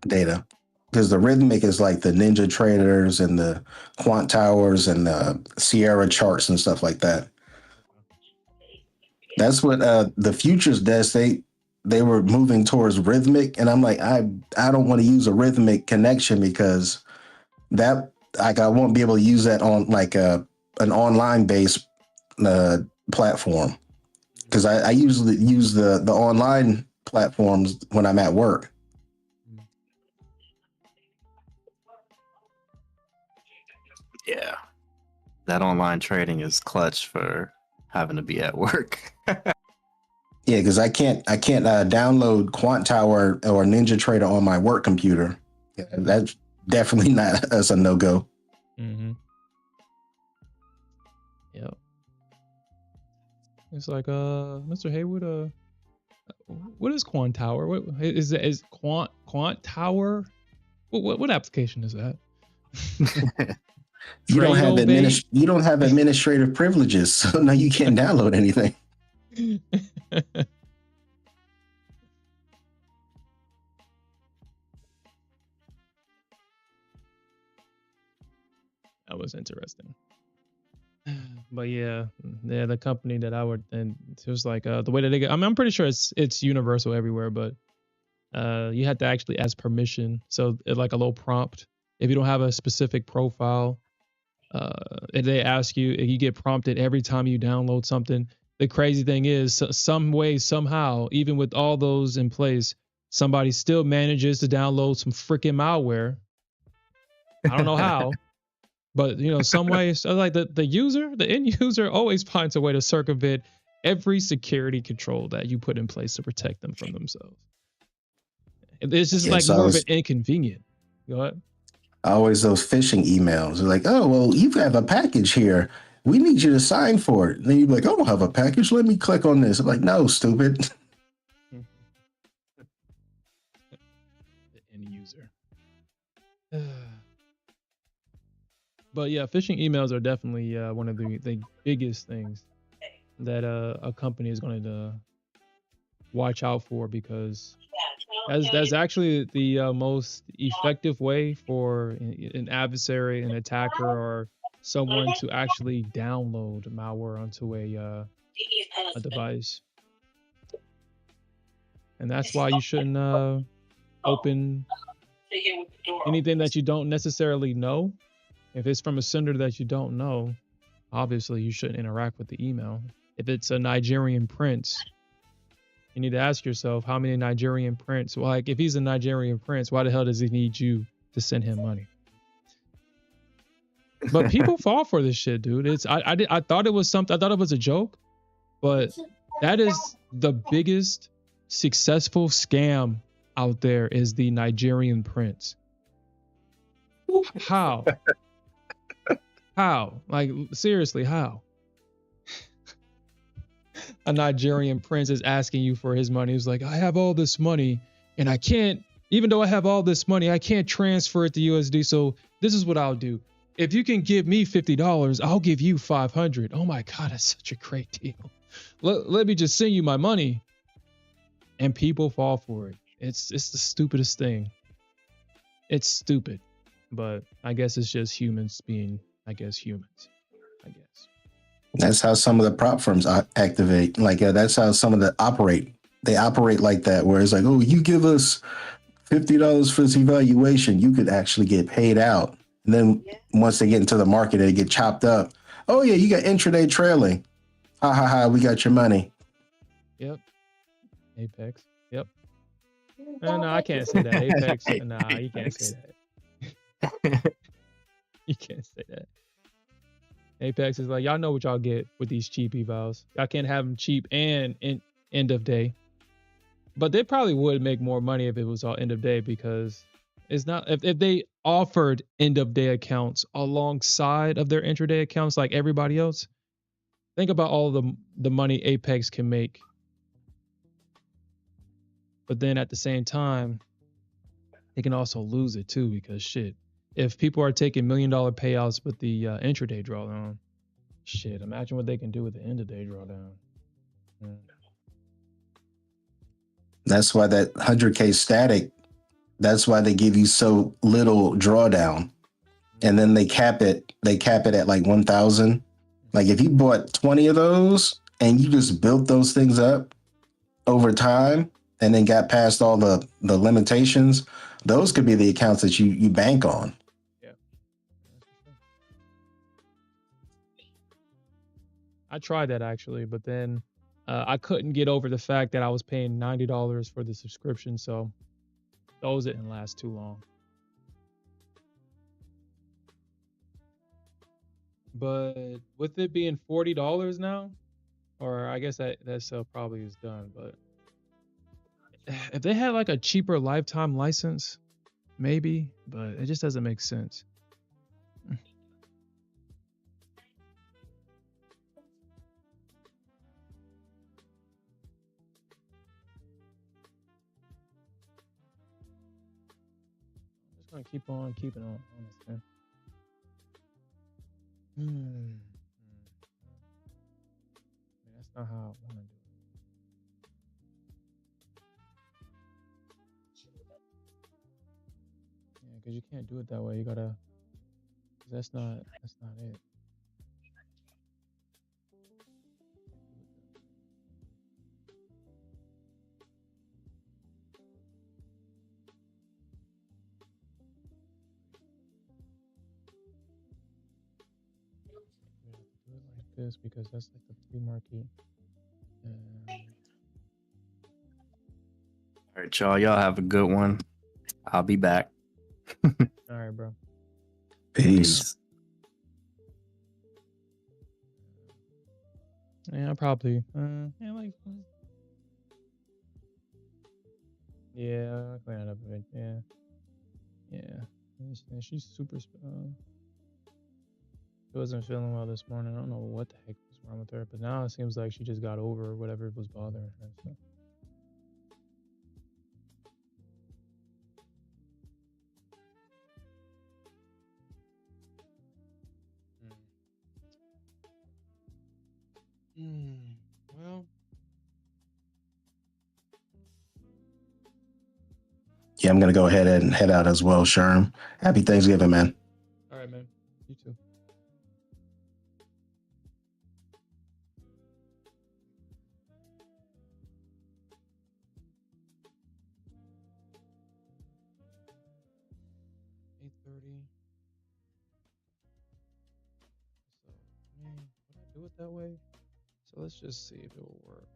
data, because the rhythmic is like the Ninja Traders and the Quant Towers and the Sierra charts and stuff like that. That's what the futures desk, they were moving towards rhythmic, and I'm like, I don't want to use a rhythmic connection, because that, like, I won't be able to use that on like an online based platform, because I usually use the online platforms when I'm at work.
Yeah, that online trading is clutch for having to be at work.
Yeah, because I can't download Quant Tower or Ninja Trader on my work computer. Yeah, that's definitely not that's a no go.
Mm-hmm. Yep. It's like Mr. Haywood, what is Quant Tower? What is Quant Tower? What application is that?
You don't have
Trade-O-Bait?
you don't have administrative privileges, so now you can't download anything. That was interesting. But yeah, the company that I would, and it was like the way that they get, I'm pretty sure it's universal everywhere, but you have to actually ask permission. So it's like a little prompt. If you don't have a specific profile, if they ask you, if you get prompted every time you download something. The crazy thing is, some way, somehow, even with all those in place, somebody still manages to download some freaking malware. I don't know how, but some way, so like the end user always finds a way to circumvent every security control that you put in place to protect them from themselves. It's just like more of an inconvenient. Go ahead. Always those phishing emails. They're like, oh, well, you have a package here. We need you to sign for it. And then you're like, I don't have a package. Let me click on this. I'm like, no, stupid.
The end user. But yeah, phishing emails are definitely one of the biggest things that a company is going to watch out for, because that's actually the most effective way for an adversary, an attacker, or someone to actually download malware onto a device. And that's why you shouldn't open anything that you don't necessarily know. If it's from a sender that you don't know, obviously you shouldn't interact with the email. If it's a Nigerian prince, you need to ask yourself, how many Nigerian prince? Well, like, if he's a Nigerian prince, why the hell does he need you to send him money? But people fall for this shit, dude. I thought it was something. I thought it was a joke, but that is the biggest successful scam out there, is the Nigerian prince. How? How? Like, seriously, how? A Nigerian prince is asking you for his money. He's like, I have all this money and I can't, even though I have all this money, I can't transfer it to USD. So this is what I'll do. If you can give me $50, I'll give you 500. Oh my God, that's such a great deal. Let me just send you my money. And people fall for it. It's the stupidest thing. It's stupid. But I guess it's just humans being, humans. I guess.
That's how some of the prop firms activate. Like, that's how some of the operate. They operate like that, where it's like, oh, you give us $50 for this evaluation, you could actually get paid out. And then once they get into the market, they get chopped up. Oh yeah, you got intraday trailing. Ha ha ha, we got your money.
Yep. Apex. Yep. No, I can't say that. Apex. Nah, you can't say that. You can't say that. Apex is like, y'all know what y'all get with these cheap evals. Y'all can't have them cheap and end of day. But they probably would make more money if it was all end of day, because it's not, if they offered end of day accounts alongside of their intraday accounts like everybody else. Think about all the money Apex can make. But then at the same time, they can also lose it too, because shit, if people are taking $1 million payouts with the intraday drawdown, shit, imagine what they can do with the end of day drawdown. Yeah.
That's why that 100K static, that's why they give you so little drawdown. And then they cap it at like 1,000. Like, if you bought 20 of those and you just built those things up over time and then got past all the limitations, those could be the accounts that you bank on.
Yeah. I tried that actually, but then I couldn't get over the fact that I was paying $90 for the subscription, so those didn't last too long. But with it being $40 now, or I guess that sale probably is done, but if they had like a cheaper lifetime license, maybe, but it just doesn't make sense. I'm just gonna keep on keeping on this thing. I mean, that's not how I want to do it. Yeah, because you can't do it that way. You gotta. 'Cause that's not it. We have to do it like this because that's like the pre-market.
All right, y'all. Y'all have a good one. I'll be back.
All right, bro.
Peace.
Yeah, probably. Yeah, like. Yeah, I'll clean it up a bit. Yeah. And she's super. She wasn't feeling well this morning. I don't know what the heck was wrong with her, but now it seems like she just got over whatever was bothering her. So. Well.
Yeah, I'm gonna go ahead and head out as well, Sherm. Happy Thanksgiving, man.
All right, man. You too. $8:30. So, man, would I do it that way? So let's just see if it will work.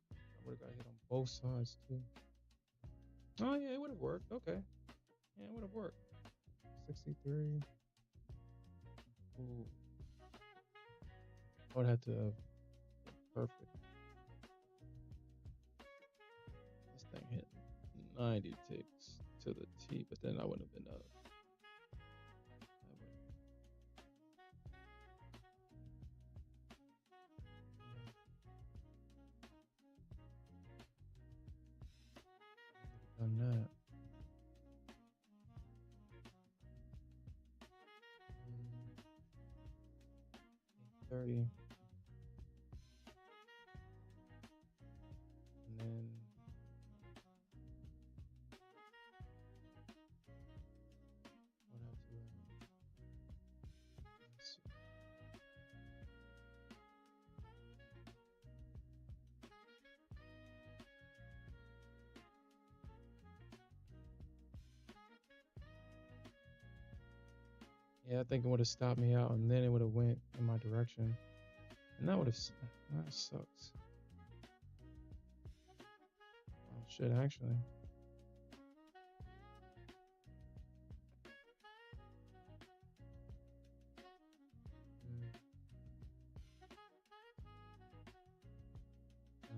I would have got hit on both sides too. Oh yeah, it would have worked. Okay. Yeah, it would have worked. 63. Ooh. I would have to have perfect. This thing hit 90 ticks to the T, but then I wouldn't have been up. Done that. 30. And then what else do let's see. Yeah, I think it would have stopped me out, and then it would have went in my direction, and that would have that sucks. Oh shit, actually.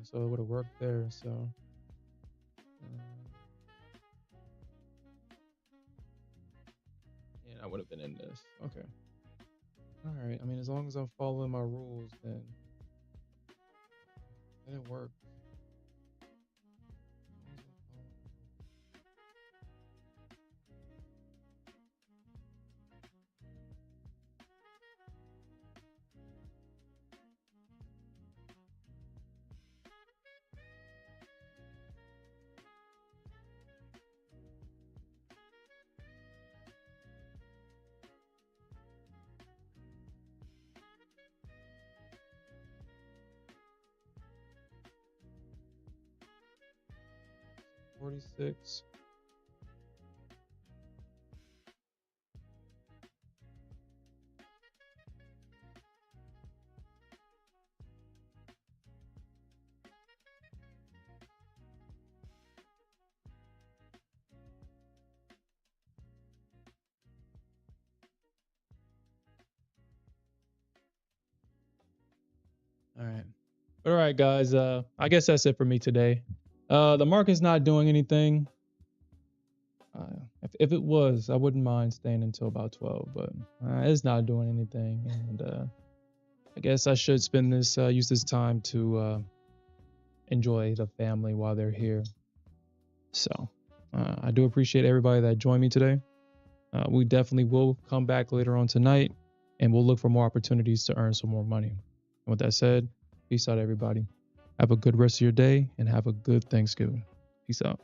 So it would have worked there. So. I would have been in this. Okay. All right. I mean, as long as I'm following my rules, then it works. $46. All right, guys. I guess that's it for me today. The market's not doing anything. If it was, I wouldn't mind staying until about 12, but it's not doing anything. And I guess I should use this time to enjoy the family while they're here. So I do appreciate everybody that joined me today. We definitely will come back later on tonight, and we'll look for more opportunities to earn some more money. And with that said, peace out, everybody. Have a good rest of your day, and have a good Thanksgiving. Peace out.